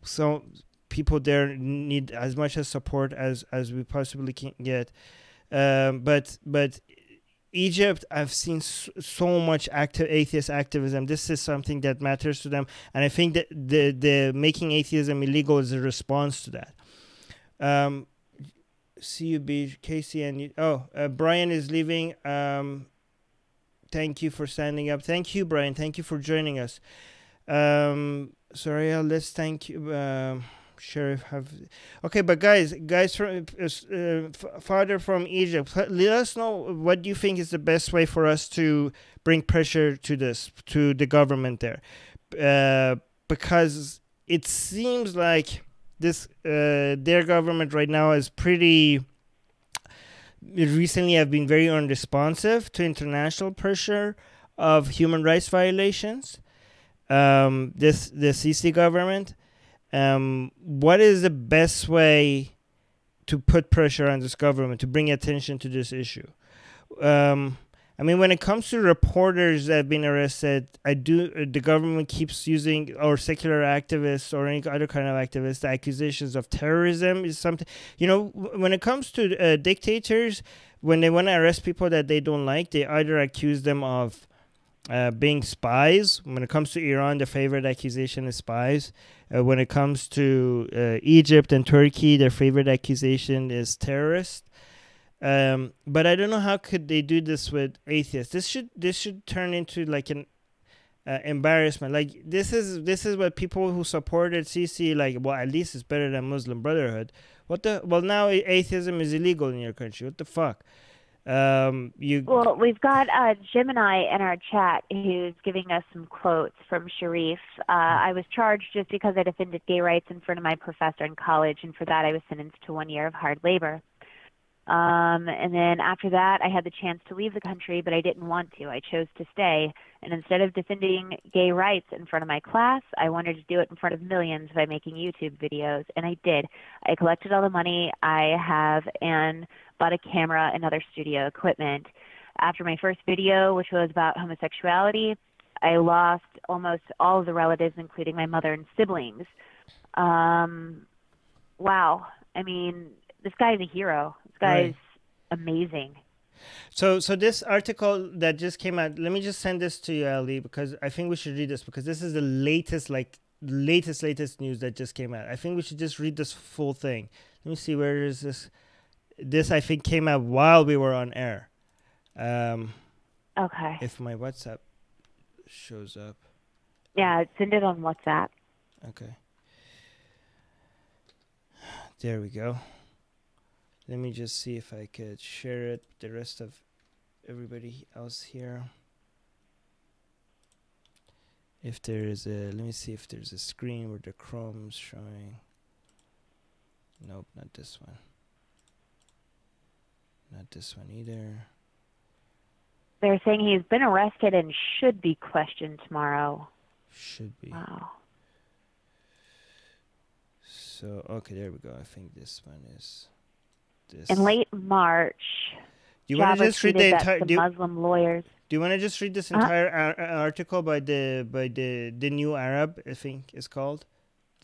so people there need as much as support as we possibly can get. But Egypt, I've seen so much atheist activism. This is something that matters to them, and I think that the making atheism illegal is a response to that. CUB, Casey, and Brian is leaving. Thank you for standing up. Thank you, Brian. Thank you for joining us. Sorry, let's thank you. Sherif okay, but guys from father from Egypt, let us know what do you think is the best way for us to bring pressure to the government there, because it seems like this their government right now is pretty recently have been very unresponsive to international pressure of human rights violations. The CC government. What is the best way to put pressure on this government to bring attention to this issue? I mean, when it comes to reporters that have been arrested, the government keeps using, or secular activists or any other kind of activists, the accusations of terrorism is something, when it comes to dictators, when they want to arrest people that they don't like, they either accuse them of being spies. When it comes to Iran, the favorite accusation is spies. When it comes to Egypt and Turkey, their favorite accusation is terrorist. But I don't know how could they do this with atheists. This should turn into like an embarrassment. Like this is what people who supported Sisi like. Well, at least it's better than Muslim Brotherhood. Well, now atheism is illegal in your country. What the fuck? Well, we've got Gemini in our chat who's giving us some quotes from Sherif. I was charged just because I defended gay rights in front of my professor in college, and for that I was sentenced to 1 year of hard labor. And then after that, I had the chance to leave the country, but I didn't want to. I chose to stay. And instead of defending gay rights in front of my class, I wanted to do it in front of millions by making YouTube videos. And I did. I collected all the money I have and bought a camera and other studio equipment. After my first video, which was about homosexuality, I lost almost all of the relatives, including my mother and siblings. Wow. I mean, this guy is a hero. This guy is amazing. So this article that just came out, let me just send this to you, Ali, because I think we should read this, because this is the latest news that just came out. I think we should just read this full thing. Let me see, where is this? This, I think, came out while we were on air. Okay. If my WhatsApp shows up. Yeah, send it on WhatsApp. Okay. There we go. Let me just see if I could share it with the rest of everybody else here. If there is let me see if there's a screen where the Chrome's showing. Nope, not this one. Not this one either. They're saying he's been arrested and should be questioned tomorrow. Should be. Wow. So, okay, there we go. I think this one is this. In late March, do you want to just read the entire? Muslim lawyers. Do you want to just read this entire article by the New Arab? I think it's called.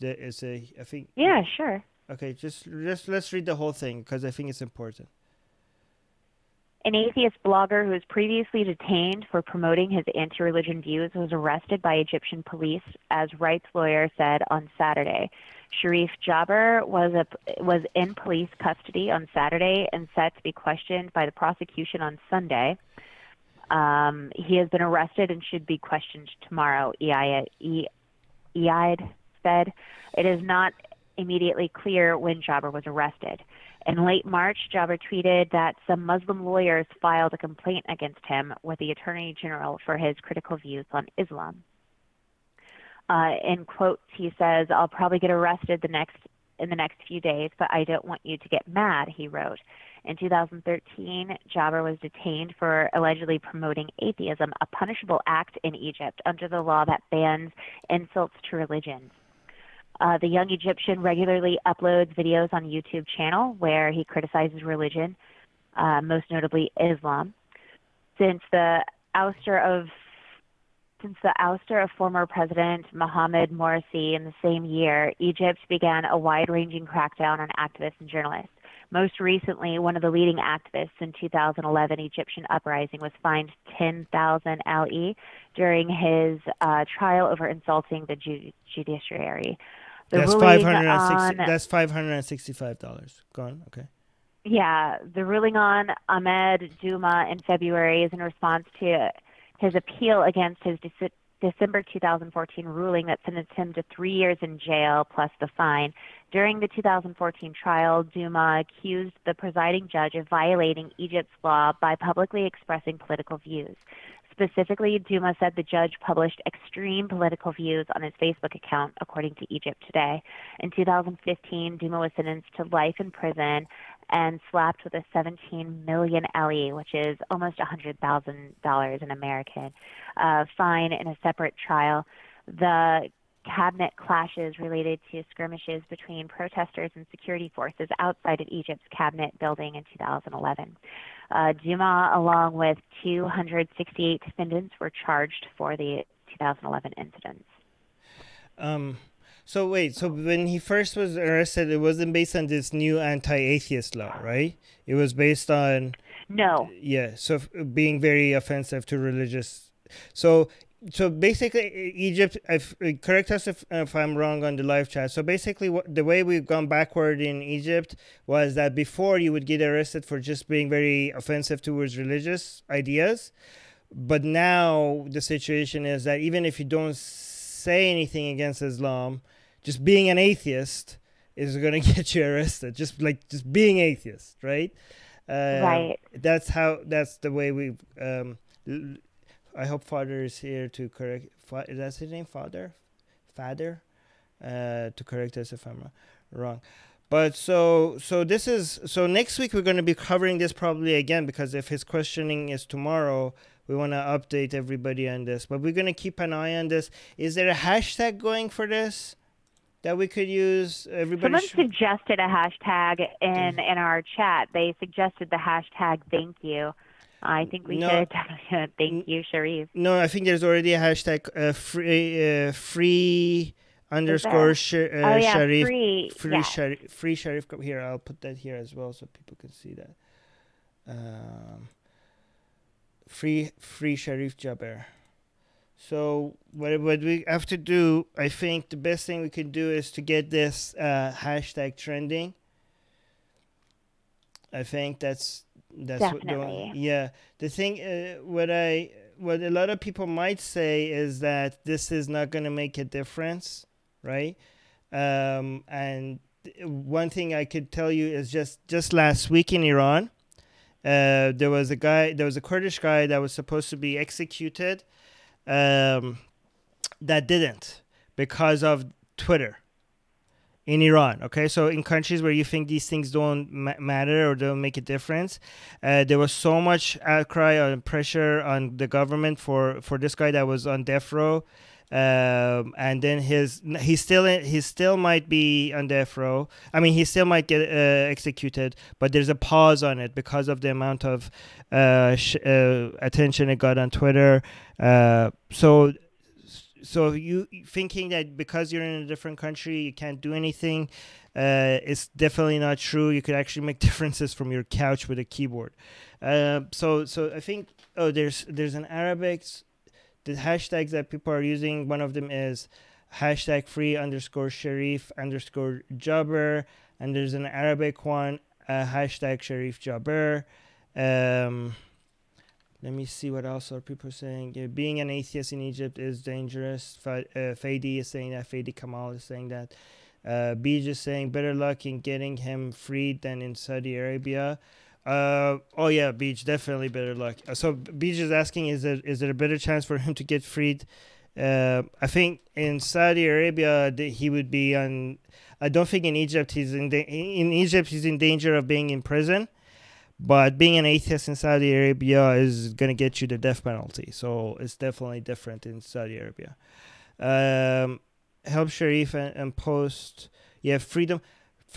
I think. Yeah, sure. Okay, just let's read the whole thing because I think it's important. An atheist blogger who was previously detained for promoting his anti-religion views was arrested by Egyptian police, as rights lawyer said on Saturday. Sherif Gaber was in police custody on Saturday and set to be questioned by the prosecution on Sunday. He has been arrested and should be questioned tomorrow, EID said. It is not immediately clear when Gaber was arrested. In late March, Gaber tweeted that some Muslim lawyers filed a complaint against him with the Attorney General for his critical views on Islam. In quotes, he says, "I'll probably get arrested in the next few days, but I don't want you to get mad," he wrote. In 2013, Gaber was detained for allegedly promoting atheism, a punishable act in Egypt under the law that bans insults to religions. The young Egyptian regularly uploads videos on YouTube channel where he criticizes religion, most notably Islam. Since the ouster of former President Mohamed Morsi in the same year, Egypt began a wide-ranging crackdown on activists and journalists. Most recently, one of the leading activists in 2011 Egyptian uprising was fined 10,000 LE during his trial over insulting the judiciary. That's $565. Go on. Okay. Yeah, the ruling on Ahmed Duma in February is in response to his appeal against his December 2014 ruling that sentenced him to 3 years in jail plus the fine. During the 2014 trial, Duma accused the presiding judge of violating Egypt's law by publicly expressing political views. Specifically, Duma said the judge published extreme political views on his Facebook account, according to Egypt Today. In 2015, Duma was sentenced to life in prison and slapped with a 17 million Allie, which is almost $100,000 in American, fine in a separate trial. The cabinet clashes related to skirmishes between protesters and security forces outside of Egypt's cabinet building in 2011. Duma, along with 268 defendants, were charged for the 2011 incidents. So wait, so when he first was arrested, it wasn't based on this new anti-atheist law, right? It was based on... No. Yeah, so being very offensive to religious... So basically, Egypt, correct us if I'm wrong on the live chat. So basically, the way we've gone backward in Egypt was that before you would get arrested for just being very offensive towards religious ideas. But now the situation is that even if you don't say anything against Islam, just being an atheist is going to get you arrested. Just being atheist, right? Right. That's the way we've... I hope Father is here to correct. Is that his name? Father, to correct us if I'm wrong. But so next week we're going to be covering this probably again, because if his questioning is tomorrow, we want to update everybody on this. But we're going to keep an eye on this. Is there a hashtag going for this that we could use? Someone suggested a hashtag in our chat. They suggested the hashtag "Thank you." I think we should. Thank you, Sherif. No, I think there's already a hashtag free underscore Sherif. Free Sherif. Here, I'll put that here as well so people can see that. Free Sherif Gaber. So what we have to do, I think the best thing we can do is to get this hashtag trending. I think that's definitely. The thing what a lot of people might say is that this is not going to make a difference, right? And one thing I could tell you is just last week in Iran, there was a Kurdish guy that was supposed to be executed, that didn't, because of Twitter. In Iran, okay? So in countries where you think these things don't matter or don't make a difference, there was so much outcry and pressure on the government for this guy that was on death row, and then he still might be on death row. I mean, he still might get executed, but there's a pause on it because of the amount of attention it got on Twitter. So you thinking that because you're in a different country you can't do anything, it's definitely not true. You could actually make differences from your couch with a keyboard. So I think there's an Arabic, the hashtags that people are using. One of them is hashtag free underscore Sherif underscore Gaber, and there's an Arabic one, hashtag Sherif Gaber. Let me see what else are people saying. Being an atheist in Egypt is dangerous. Fadi is saying that. Fadi Kamal is saying that. Beej is saying better luck in getting him freed than in Saudi Arabia. Beej, definitely better luck. So Beej is asking, is there a better chance for him to get freed? I think in Saudi Arabia he would be on. I don't think in Egypt he's in danger of being in prison. But being an atheist in Saudi Arabia is going to get you the death penalty. So it's definitely different in Saudi Arabia. Help Sherif and post. Yeah, freedom.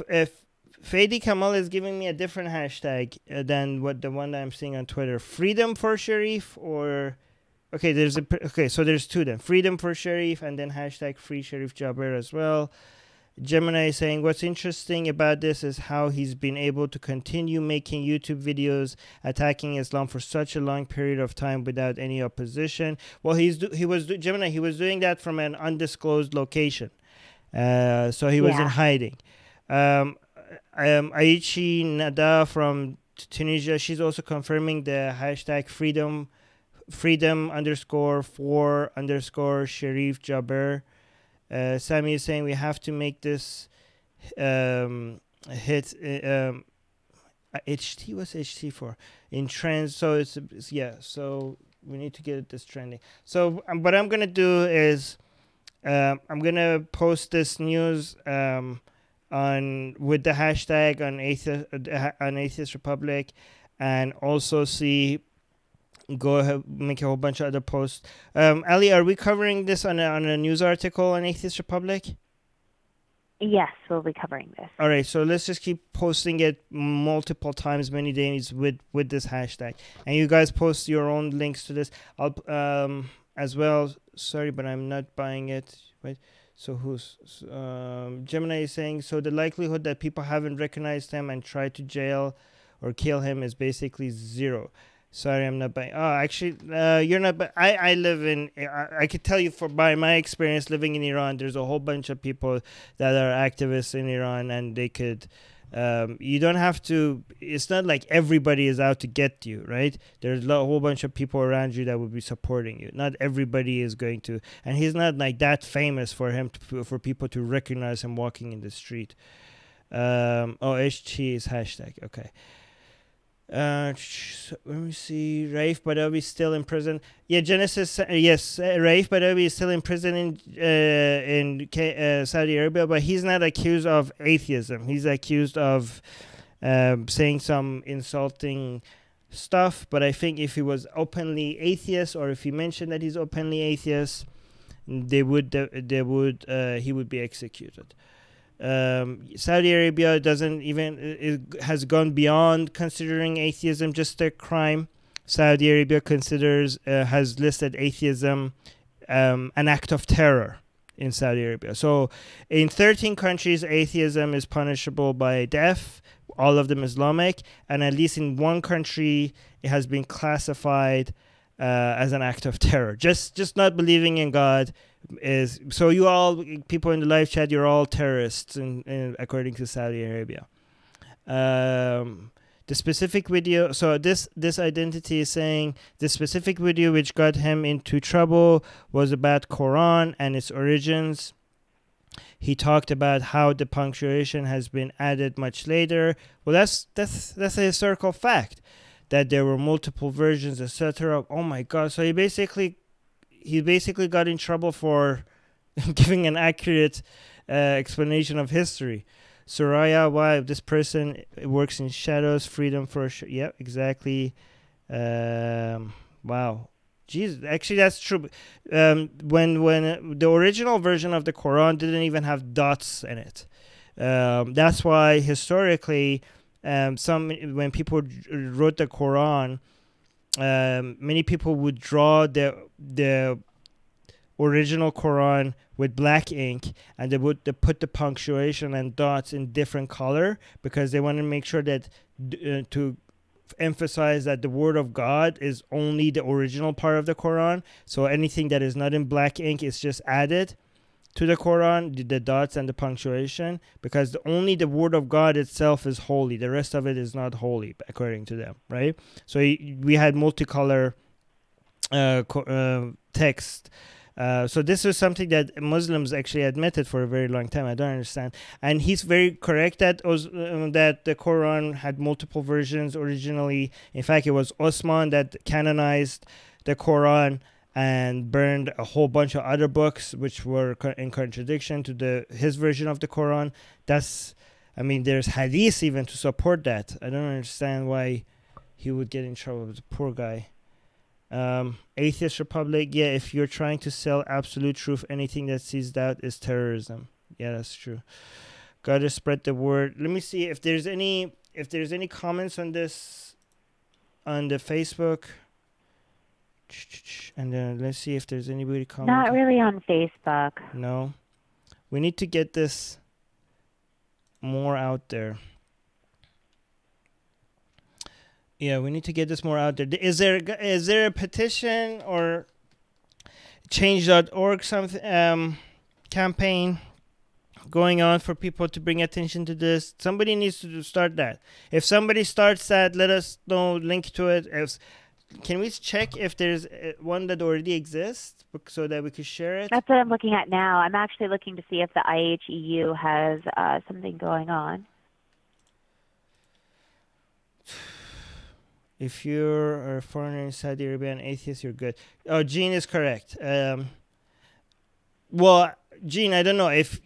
If Fadi Kamal is giving me a different hashtag than the one that I'm seeing on Twitter. Freedom for Sherif or... so there's two then. Freedom for Sherif and then hashtag free Sherif Gaber as well. Gemini is saying, what's interesting about this is how he's been able to continue making YouTube videos attacking Islam for such a long period of time without any opposition. Well, he was doing that from an undisclosed location. So he was in hiding. Aichi Nada from Tunisia, she's also confirming the hashtag freedom freedom underscore for underscore Sherif Gaber. Sammy is saying we have to make this hit. HT, what's HT for? In trends. So it's yeah. So we need to get this trending. So what I'm gonna do is I'm gonna post this news on with the hashtag on Atheist Republic, and also go ahead, make a whole bunch of other posts. Ali, are we covering this on a news article on Atheist Republic? Yes, we'll be covering this. All right, so let's just keep posting it multiple times, many days with this hashtag, and you guys post your own links to this. I'll as well. Sorry, but I'm not buying it. Right. So who's Gemini is saying, so the likelihood that people haven't recognized him and tried to jail or kill him is basically zero. Sorry, I'm not buying. Oh, actually, you're not. But I live in. I could tell you by my experience living in Iran, there's a whole bunch of people that are activists in Iran, and they could. You don't have to. It's not like everybody is out to get you, right? There's a whole bunch of people around you that would be supporting you. Not everybody is going to, and he's not like that famous for for people to recognize him walking in the street. HT is hashtag. Okay. So let me see. Raif Badawi is still in prison. Yeah, Genesis. Yes, Raif Badawi is still in prison in Saudi Arabia, but he's not accused of atheism. He's accused of saying some insulting stuff. But I think if he was openly atheist, or if he mentioned that he's openly atheist, he would be executed. Saudi Arabia has gone beyond considering atheism just a crime. Saudi Arabia has listed atheism an act of terror in Saudi Arabia. So in 13 countries, atheism is punishable by death, all of them Islamic, and at least in one country, it has been classified as an act of terror. Just not believing in God is, so you all people in the live chat, you're all terrorists according to Saudi Arabia. The specific video, so this identity is saying the specific video which got him into trouble was about Quran and its origins. He talked about how the punctuation has been added much later. Well, that's a historical fact that there were multiple versions, etc. Oh my God! So he basically got in trouble for giving an accurate explanation of history. Soraya, why this person works in shadows, freedom for yeah, exactly. Wow, Jesus, actually that's true. When the original version of the Quran didn't even have dots in it. That's why historically, when people wrote the Quran, many people would draw the original Quran with black ink, and they put the punctuation and dots in different color because they want to make sure that to emphasize that the word of God is only the original part of the Quran. So anything that is not in black ink is just added to the Quran, the dots and the punctuation, because only the word of God itself is holy. The rest of it is not holy, according to them, right? So we had multicolor text. So this is something that Muslims actually admitted for a very long time. I don't understand. And he's very correct that the Quran had multiple versions originally. In fact, it was Osman that canonized the Quran and burned a whole bunch of other books which were in contradiction to his version of the Quran. There's hadith even to support that. I don't understand why he would get in trouble with the poor guy. Atheist Republic, yeah, if you're trying to sell absolute truth, anything that sees doubt is terrorism. Yeah, that's true. Gotta spread the word. Let me see if there's any comments on this on the Facebook. And let's see if there's anybody commenting. Not really on Facebook. No. We need to get this more out there. Yeah, we need to get this more out there. Is there a petition or change.org campaign going on for people to bring attention to this? Somebody needs to start that. If somebody starts that, let us know, link to it. can we check if there's one that already exists so that we could share it? That's what I'm looking at now. I'm actually looking to see if the IHEU has something going on. If you're a foreigner in Saudi Arabia and atheist, you're good. Oh, Jean is correct. Well, Jean, I don't know if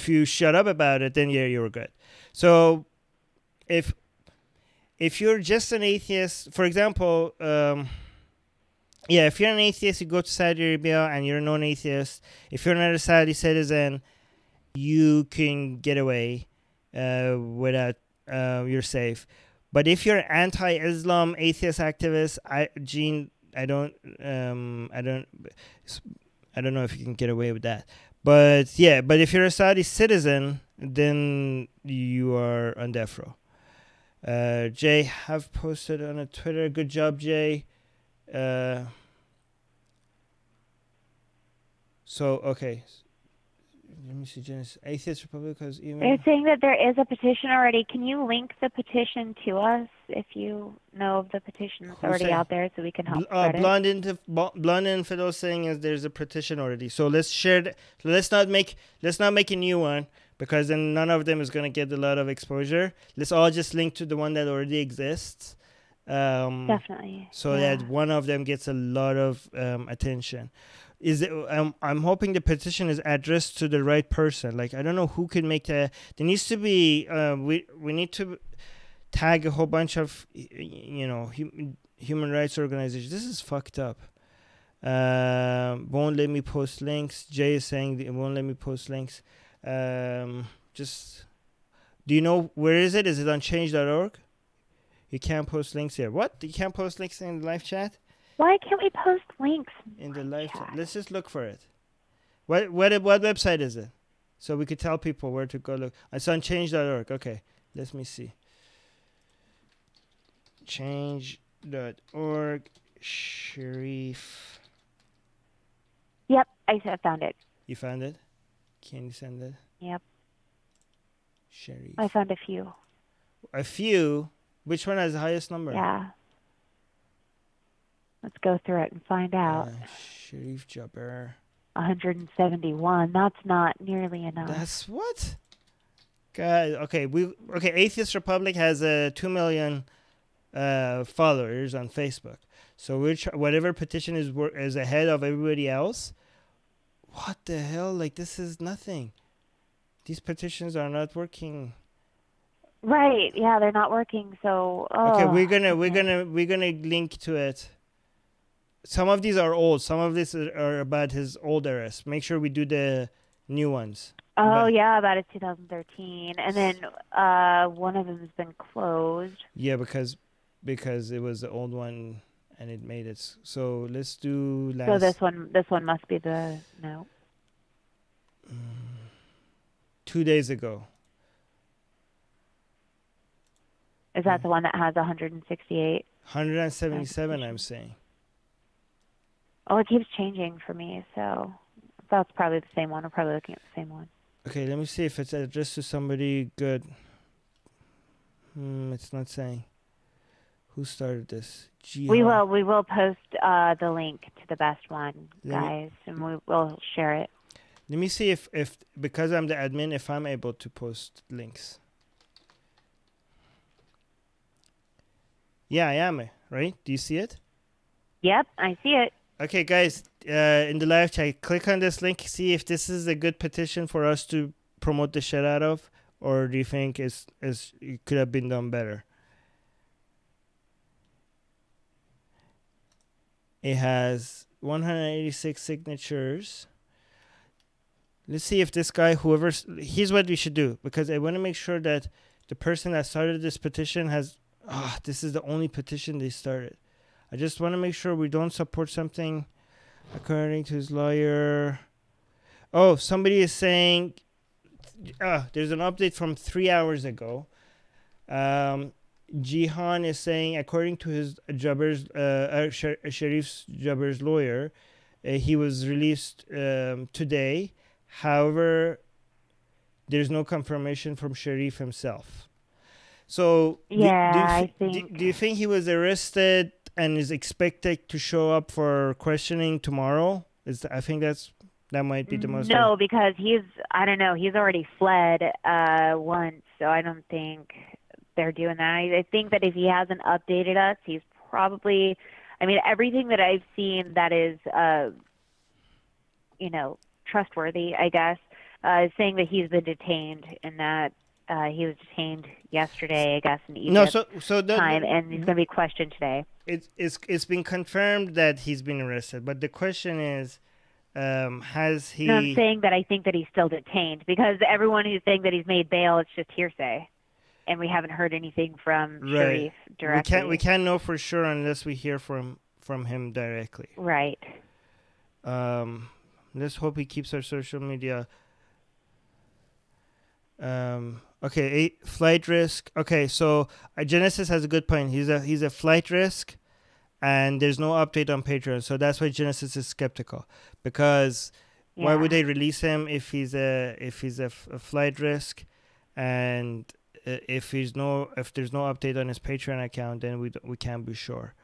you shut up about it, then yeah, you're good. So, if you're just an atheist, for example, if you're an atheist, you go to Saudi Arabia and you're a non-atheist. If you're not a Saudi citizen, you can get away without you're safe. But if you're anti-Islam atheist activist, Jean, I don't know if you can get away with that. But yeah, but if you're a Saudi citizen, then you are on death row. Jay have posted on a Twitter. Good job, Jay. Okay. Let me see, Genesis. Atheist Republic has email. They're saying that there is a petition already. Can you link the petition to us if you know of the petition that's already out there so we can help spread it? Blonde Infidel saying is there's a petition already. So let's share. Let's not make a new one because then none of them is going to get a lot of exposure. Let's all just link to the one that already exists. Definitely. So that one of them gets a lot of attention. I'm hoping the petition is addressed to the right person. Like, I don't know who could make that. There needs to be, we need to tag a whole bunch of, human rights organizations. This is fucked up. Won't let me post links. Jay is saying it won't let me post links. Do you know, where is it? Is it on change.org? You can't post links here. What? You can't post links in the live chat? Why can't we post links in the live chat? Let's just look for it. What website is it? So we could tell people where to go look. It's on change.org. Okay, let me see. Change.org, Sherif. Yep, I found it. You found it? Can you send it? Yep. Sherif. I found a few. A few? Which one has the highest number? Yeah. Let's go through it and find out. Sherif Gaber. 171. That's not nearly enough. That's what? God. Okay. Atheist Republic has 2 million followers on Facebook. So whatever petition is ahead of everybody else. What the hell? Like, this is nothing. These petitions are not working. Right. Yeah, they're not working. So. Okay, we're gonna link to it. Some of these are old. Some of these are about his old arrest. Make sure we do the new ones. Oh, yeah, about his 2013. And then one of them has been closed. Yeah, because it was the old one and it made it. So let's do last. So this one must be the no. 2 days ago. Is that the one that has 168? 177, I'm saying. Oh, it keeps changing for me, so that's probably the same one. I'm probably looking at the same one. Okay, let me see if it's addressed to somebody good. It's not saying. Who started this? We will post the link to the best one, guys, and we will share it. Let me see if because I'm the admin, if I'm able to post links. Yeah, I am, right? Do you see it? Yep, I see it. Okay, guys, in the live chat, click on this link, see if this is a good petition for us to promote the shit out of, or do you think it could have been done better? It has 186 signatures. Let's see if this guy, here's what we should do, because I want to make sure that the person that started this petition this is the only petition they started. I just want to make sure we don't support something according to his lawyer. Oh, somebody is saying, there's an update from 3 hours ago. Jihan is saying, according to his Sherif Gaber's lawyer, he was released today. However, there's no confirmation from Sherif himself. So, yeah, do you think he was arrested and is expected to show up for questioning tomorrow. I think that might be the most. No, because I don't know, he's already fled once, so I don't think they're doing that. I think that if he hasn't updated us, he's probably, I mean, everything that I've seen that is, trustworthy, I guess, is saying that he's been detained and that he was detained yesterday, I guess, in Egypt. No, so time, and he's going to be questioned today. It's been confirmed that he's been arrested, but the question is, has he? No, I'm saying that I think that he's still detained because everyone who's saying that he's made bail, it's just hearsay, and we haven't heard anything from Sherif directly. We can't know for sure unless we hear from him directly. Right. Let's hope he keeps our social media. Okay, flight risk. Okay, so Genesis has a good point. He's a flight risk, and there's no update on Patreon, so that's why Genesis is skeptical. Because why would they release him if he's a flight risk, and if there's no update on his Patreon account, then we can't be sure.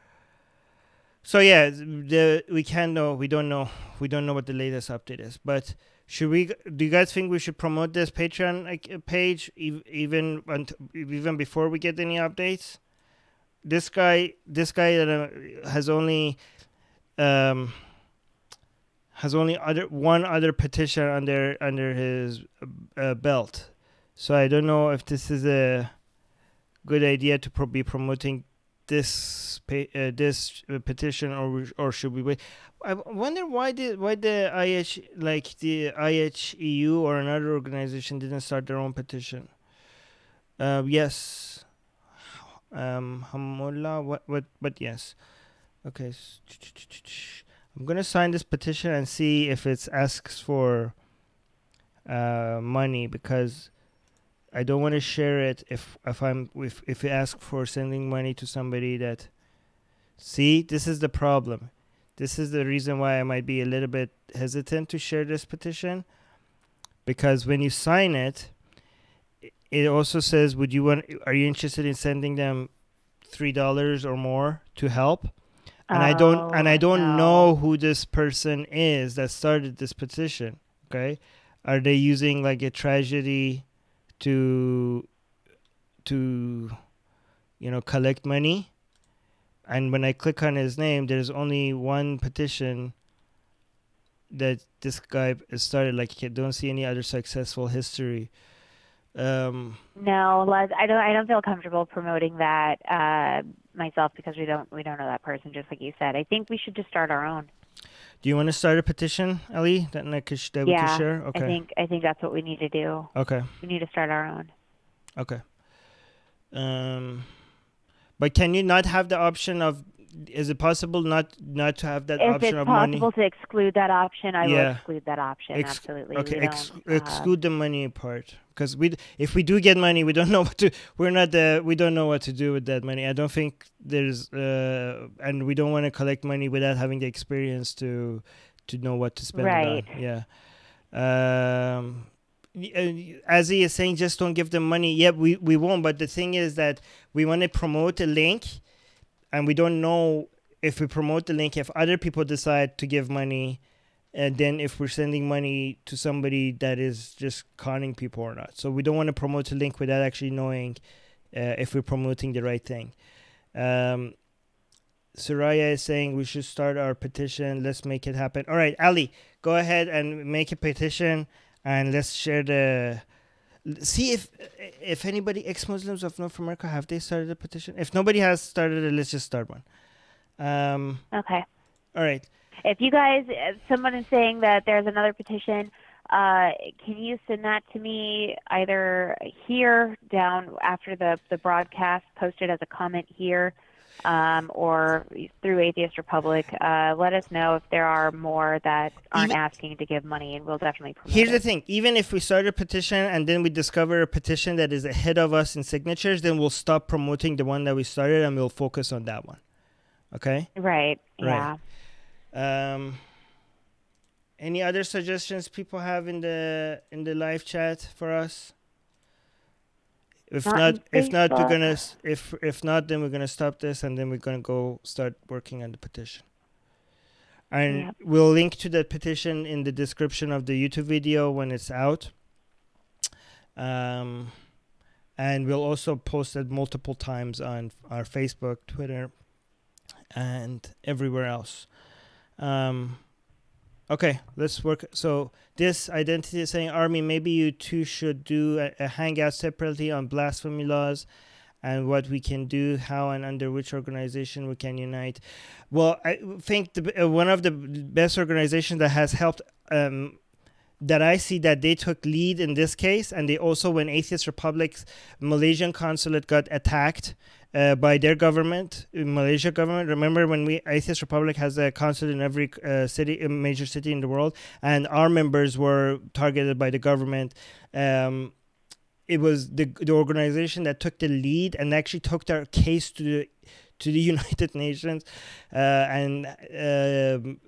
So yeah, we don't know what the latest update is. But do you guys think we should promote this Patreon page even before we get any updates? This guy has only one other petition under his belt. So I don't know if this is a good idea to be promoting this petition, or should we wait? I wonder why the IHEU or another organization didn't start their own petition. Yes, Hamullah. But yes. Okay, I'm gonna sign this petition and see if it asks for money, because I don't want to share it if it asks for sending money to somebody that. See, this is the problem. This is the reason why I might be a little bit hesitant to share this petition, because when you sign it, it also says, are you interested in sending them $3 or more to help? And I don't know who this person is that started this petition. Okay, are they using like a tragedy to collect money? And when I click on his name, there's only one petition that this guy started. Like, I don't see any other successful history. No, Les, I don't feel comfortable promoting that myself, because we don't know that person, just like you said. I think we should just start our own. Do you want to start a petition, Ellie, that we can share? Okay. I think that's what we need to do. Okay. We need to start our own. Okay. But can you not have the option of? Is it possible not to have that option of money? If it's possible to exclude that option, I will exclude that option. Absolutely. Okay, exclude the money part, because if we do get money, we don't know what to. We don't know what to do with that money. I don't think there's and we don't want to collect money without having the experience to know what to spend it on. Yeah. As he is saying, just don't give them money. Yeah, we won't. But the thing is that we want to promote a link. And we don't know if we promote the link, if other people decide to give money, and then if we're sending money to somebody that is just conning people or not. So we don't want to promote a link without actually knowing if we're promoting the right thing. Soraya is saying we should start our petition. Let's make it happen. All right, Ali, go ahead and make a petition, and let's share the... See if anybody, ex-Muslims of North America, have they started a petition? If nobody has started it, let's just start one. Okay. All right. If you guys, someone is saying that there's another petition, can you send that to me either here down after the broadcast, posted as a comment here, or through Atheist Republic? Let us know if there are more that aren't asking to give money, and we'll definitely promote Here's the thing. Even if we start a petition and then we discover a petition that is ahead of us in signatures, then we'll stop promoting the one that we started and we'll focus on that one. Okay? Right. Yeah. Any other suggestions people have in the live chat for us? If Not not, in if not, we're Facebook. gonna if not, then we're gonna stop this, and then we're gonna go start working on the petition. And Yep. we'll link to the petition in the description of the YouTube video when it's out. And we'll also post it multiple times on our Facebook, Twitter, and everywhere else. Okay, let's work. So this identity is saying, Army, maybe you two should do a hangout separately on blasphemy laws and what we can do, how and under which organization we can unite. Well, I think one of the best organizations that has helped, that I see that they took lead in this case, and they also, when Atheist Republic's Malaysian consulate got attacked by their government, Malaysia government. Remember when Atheist Republic has a consulate in every city, major city in the world, and our members were targeted by the government. It was the organization that took the lead and actually took their case to the United Nations, and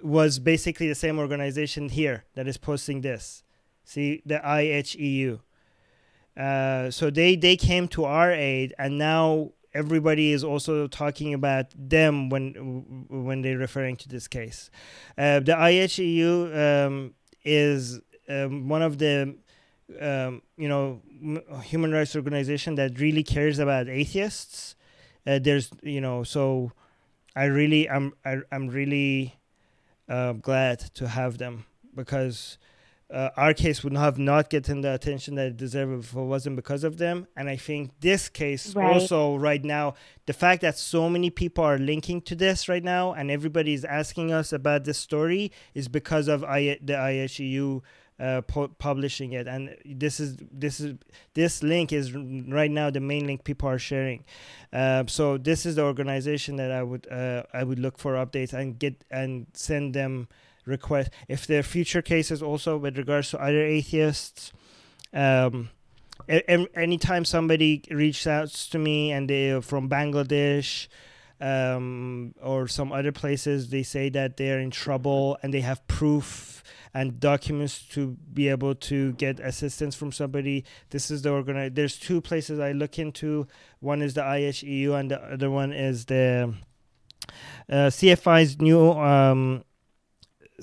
was basically the same organization here that is posting this. See, the IHEU. So they came to our aid, and now everybody is also talking about them when they're referring to this case. The IHEU is one of the human rights organization that really cares about atheists. There's so I'm really glad to have them, because our case would have not gotten the attention that it deserved if it wasn't because of them. And I think this case also right now, the fact that so many people are linking to this right now and everybody is asking us about this story is because of the IHEU publishing it. And this link is right now the main link people are sharing. So this is the organization that I would look for updates and send them request. If there are future cases also with regards to other atheists, anytime somebody reaches out to me and they're from Bangladesh or some other places, they say that they're in trouble and they have proof and documents to be able to get assistance from somebody, this is the there's two places I look into. One is the IHEU and the other one is the CFI's new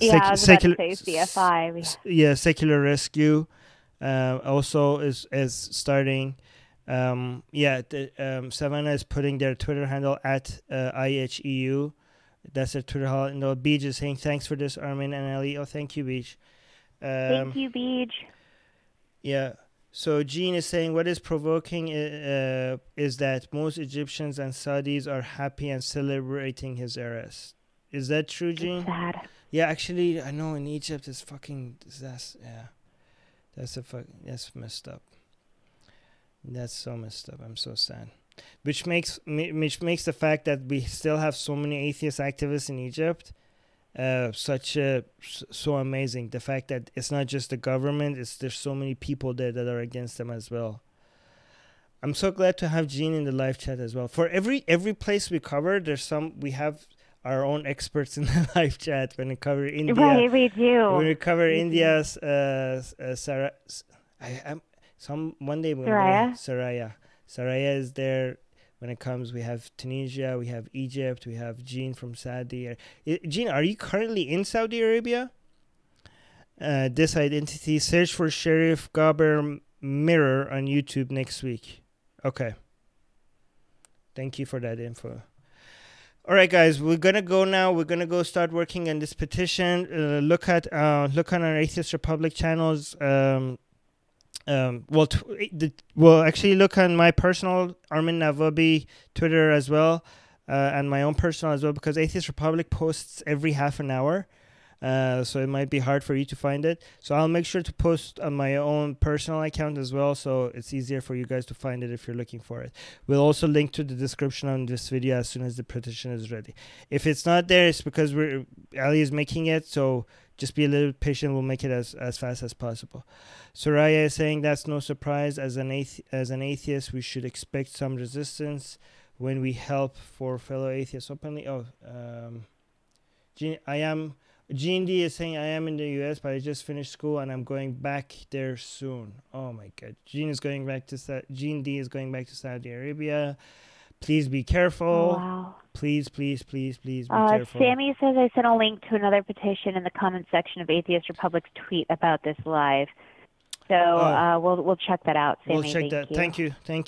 I was about to say CFI. Yeah, Secular Rescue also is starting. Savannah is putting their Twitter handle at IHEU. That's their Twitter handle. Beej is saying, thanks for this, Armin and Ellie. Oh, thank you, Beej. Thank you, Beej. Yeah. So Jean is saying, what is provoking is that most Egyptians and Saudis are happy and celebrating his arrest. Is that true, Jean? It's sad. Yeah, actually, I know in Egypt it's fucking disaster. Yeah, that's messed up. That's so messed up. I'm so sad. Which makes the fact that we still have so many atheist activists in Egypt so amazing. The fact that it's not just the government; there's so many people there that are against them as well. I'm so glad to have Jean in the live chat as well. For every place we cover, we have our own experts in the live chat. When we cover India, right, we do. When we cover India's Sarah, one day Saraya is there. When it comes, we have Tunisia, we have Egypt, we have Jean from Saudi. Jean, are you currently in Saudi Arabia? This identity, search for Sherif Gaber Mirror on YouTube next week. Okay. Thank you for that info. All right, guys, we're gonna go now. We're gonna go start working on this petition. Look on our Atheist Republic channels. Actually, look on my personal Armin Navabi Twitter as well, and my own personal as well, because Atheist Republic posts every half an hour. So it might be hard for you to find it. So I'll make sure to post on my own personal account as well, so it's easier for you guys to find it if you're looking for it. We'll also link to the description on this video as soon as the petition is ready. If it's not there, it's because Ali is making it, so just be a little patient. We'll make it as fast as possible. Soraya is saying that's no surprise. As an atheist, we should expect some resistance when we help for fellow atheists openly. G&D is saying, I am in the US, but I just finished school and I'm going back there soon. Oh my God. G&D is going back to Saudi Arabia. Please be careful. Oh, wow. Please be careful. Sammy says I sent a link to another petition in the comment section of Atheist Republic's tweet about this live. So we'll check that out, Sammy. We'll check that. Thank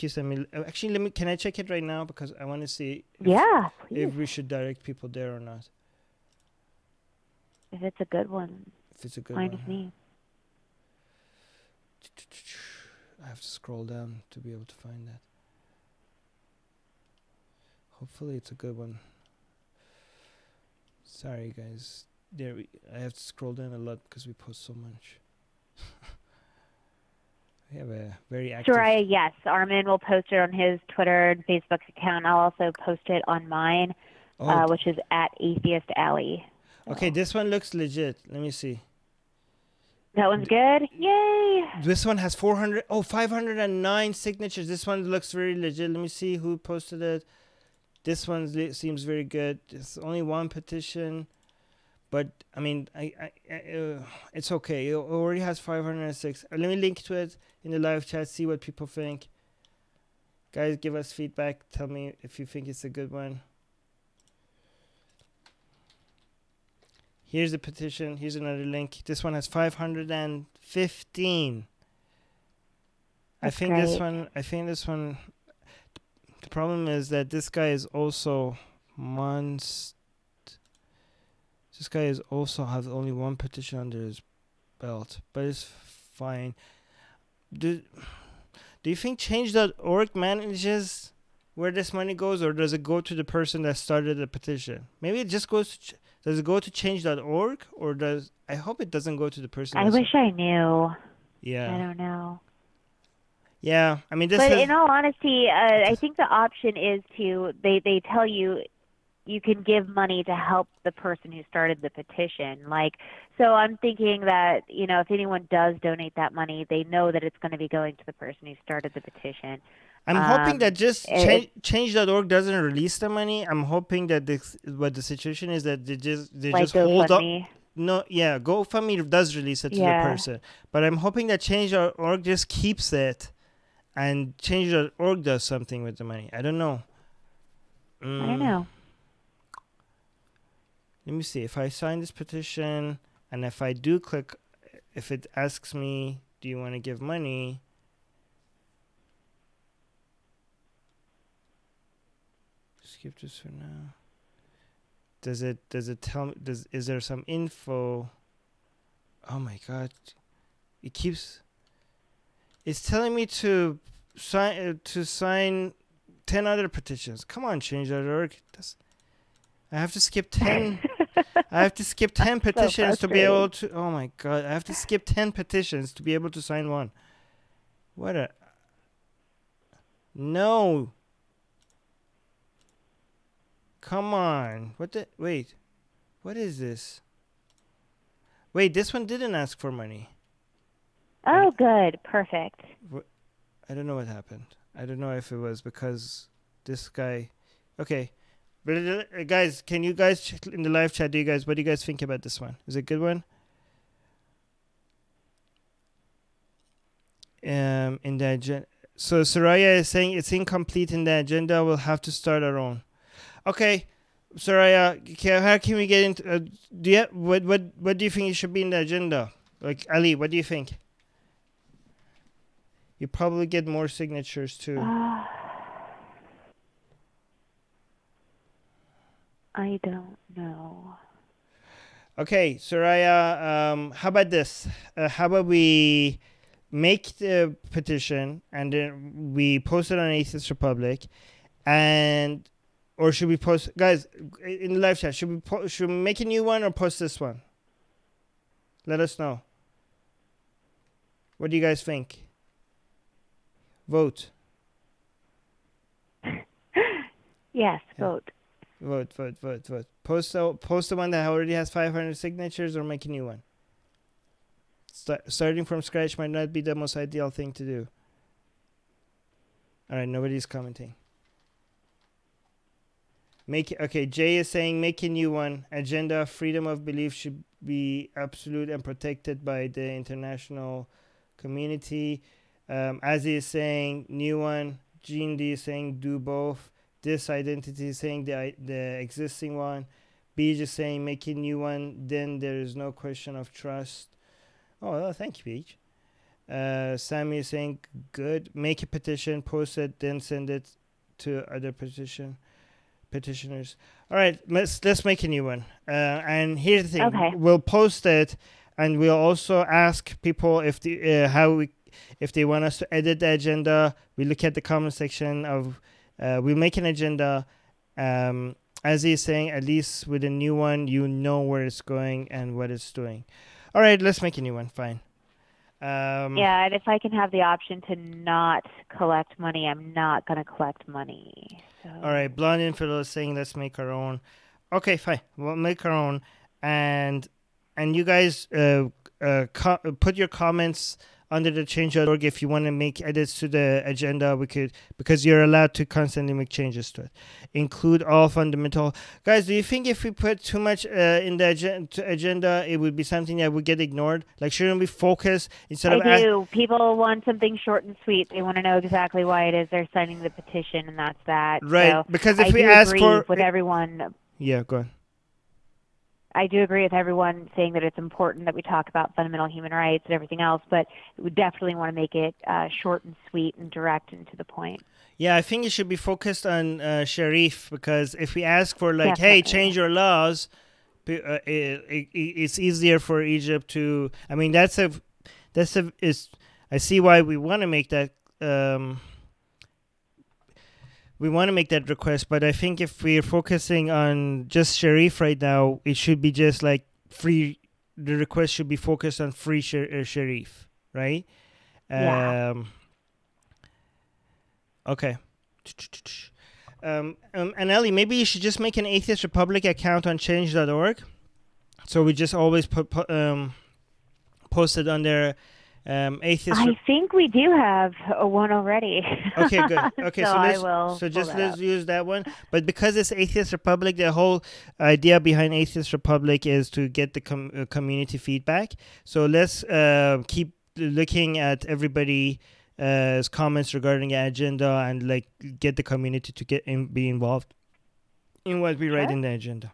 you, Sammy. Actually, can I check it right now, because I want to see if we should direct people there or not. If it's a good one. If it's a good one. Fine with me. I have to scroll down to be able to find that. Hopefully it's a good one. Sorry guys. I have to scroll down a lot because we post so much. We have a very active... Soraya, yes. Armin will post it on his Twitter and Facebook account. I'll also post it on mine, which is @atheistalley. Okay, this one looks legit. Let me see. That one's good? Yay! This one has 509 signatures. This one looks very legit. Let me see who posted it. This one seems very good. It's only one petition. But, I mean, it's okay. It already has 506. Let me link to it in the live chat, see what people think. Guys, give us feedback. Tell me if you think it's a good one. Here's the petition. Here's another link. This one has 515. I think this one. The problem is that this guy is also This guy has only one petition under his belt, but it's fine. Do you think Change.org manages where this money goes, or does it go to the person that started the petition? Maybe it just goes to... Does it go to Change.org, or I hope it doesn't go to the person. I wish I knew. Yeah. I don't know. Yeah, I mean, But in all honesty, I think the option is they tell you can give money to help the person who started the petition. So I'm thinking that, if anyone does donate that money, they know that it's going to be going to the person who started the petition. I'm hoping that just Change.org doesn't release the money. I'm hoping that what the situation is, that they just hold up. No, yeah, GoFundMe does release it to the person, but I'm hoping that Change.org just keeps it, and Change.org does something with the money. I don't know. I don't know. Let me see if I sign this petition, and if I do click, if it asks me, do you want to give money? Skip this for now. Does it tell me, is there some info? Oh my God. It's telling me to sign 10 other petitions. Come on, Change.org. I have to skip 10. I have to skip 10 petitions to be able to... Oh my God. I have to skip 10 petitions to be able to sign one. No. Come on. Wait. What is this? Wait, this one didn't ask for money. Oh, good. Perfect. I don't know what happened. I don't know if it was because this guy... Okay. But guys, can you guys check in the live chat, what do you guys think about this one? Is it a good one? In the agenda. So Soraya is saying it's incomplete in the agenda. We'll have to start our own. Okay, Soraya, how can we get into... what do you think it should be in the agenda? Ali, what do you think? You probably get more signatures too. I don't know. Okay, Soraya, how about this? How about we make the petition and then we post it on Atheist Republic, or should we post, guys, in the live chat, should we make a new one or post this one? Let us know. What do you guys think? Vote. Yes, vote. Vote. Post the one that already has 500 signatures, or make a new one. Starting from scratch might not be the most ideal thing to do. All right, nobody's commenting. Jay is saying make a new one. Agenda: freedom of belief should be absolute and protected by the international community. Azzy is saying new one. Gene D is saying do both. This identity is saying the existing one. Beej is saying make a new one. Then there is no question of trust. Oh, thank you, Beej. Sammy is saying good. Make a petition, post it, then send it to other petitioners. All right, let's make a new one. And here's the thing: we'll post it, and we'll also ask people if they want us to edit the agenda. We look at the comment section of. We make an agenda. As he's saying, at least with a new one, you know where it's going and what it's doing. All right, let's make a new one. Fine. Yeah, and if I can have the option to not collect money, I'm not going to collect money. So. All right, Blonde Infidel is saying let's make our own. Okay, fine. We'll make our own. And you guys put your comments under the change.org if you want to make edits to the agenda. We could, because you're allowed to constantly make changes to it. Include all fundamental. Guys, do you think if we put too much in the agenda, it would be something that would get ignored? Like, shouldn't we focus instead of... I do. People want something short and sweet. They want to know exactly why it is they're signing the petition, and that's that. Right, so because if we ask for... with everyone... Yeah, go on. I do agree with everyone saying that it's important that we talk about fundamental human rights and everything else, but we definitely want to make it short and sweet and direct and to the point. Yeah, I think it should be focused on Sherif, because if we ask for like, hey, change your laws, it's easier for Egypt to. I mean, I see why we want to make that. We want to make that request, but I think if we're focusing on just Sherif right now, it should be just like free. The request should be focused on free Sherif, right? Yeah. Okay. And Ellie, maybe you should just make an Atheist Republic account on change.org. So we just always post it on there. I think we do have one already. Okay, good. Okay, so let's use that one. But because it's Atheist Republic, the whole idea behind Atheist Republic is to get the community feedback. So let's keep looking at everybody's comments regarding the agenda and like get the community to be involved in what we write in the agenda.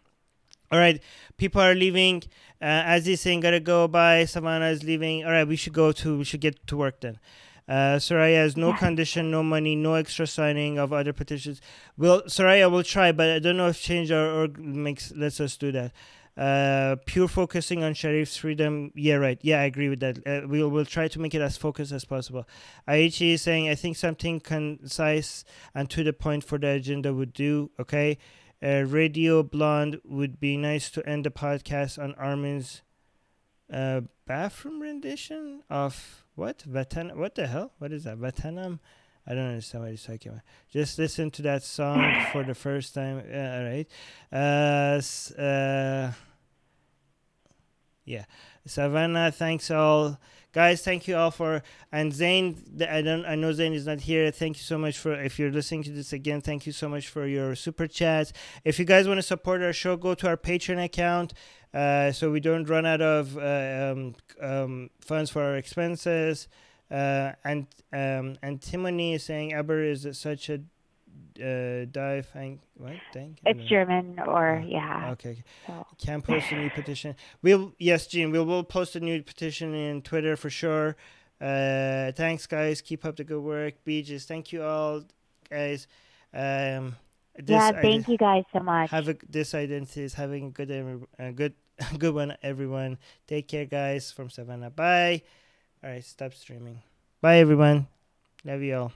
All right, people are leaving. As he's saying, gotta go. Bye. Savannah is leaving. All right, we should get to work then. Soraya has no condition, no money, no extra signing of other petitions. Soraya will try, but I don't know if change.org lets us do that. Pure focusing on Sherif's freedom. Yeah, right. Yeah, I agree with that. We'll try to make it as focused as possible. Aichi is saying, I think something concise and to the point for the agenda would do. Okay. Radio Blonde would be nice to end the podcast on Armin's bathroom rendition of what? What the hell? What is that? Vatanam? I don't understand what he's talking about. Just listen to that song for the first time. All right. Yeah. Savannah, thanks all. Guys, thank you all for, and Zane, I know Zane is not here. Thank you so much for, if you're listening to this again, thank you so much for your super chats. If you guys want to support our show, go to our Patreon account so we don't run out of funds for our expenses. And Timony is saying Aber is such a it's German or okay. So. Can't post a new petition. Gene, we'll post a new petition in Twitter for sure. Thanks guys, keep up the good work. Beaches, thank you all guys. Thank you guys so much. This identity is having a good one, everyone. Take care guys from Savannah. Bye. All right, stop streaming. Bye everyone. Love you all.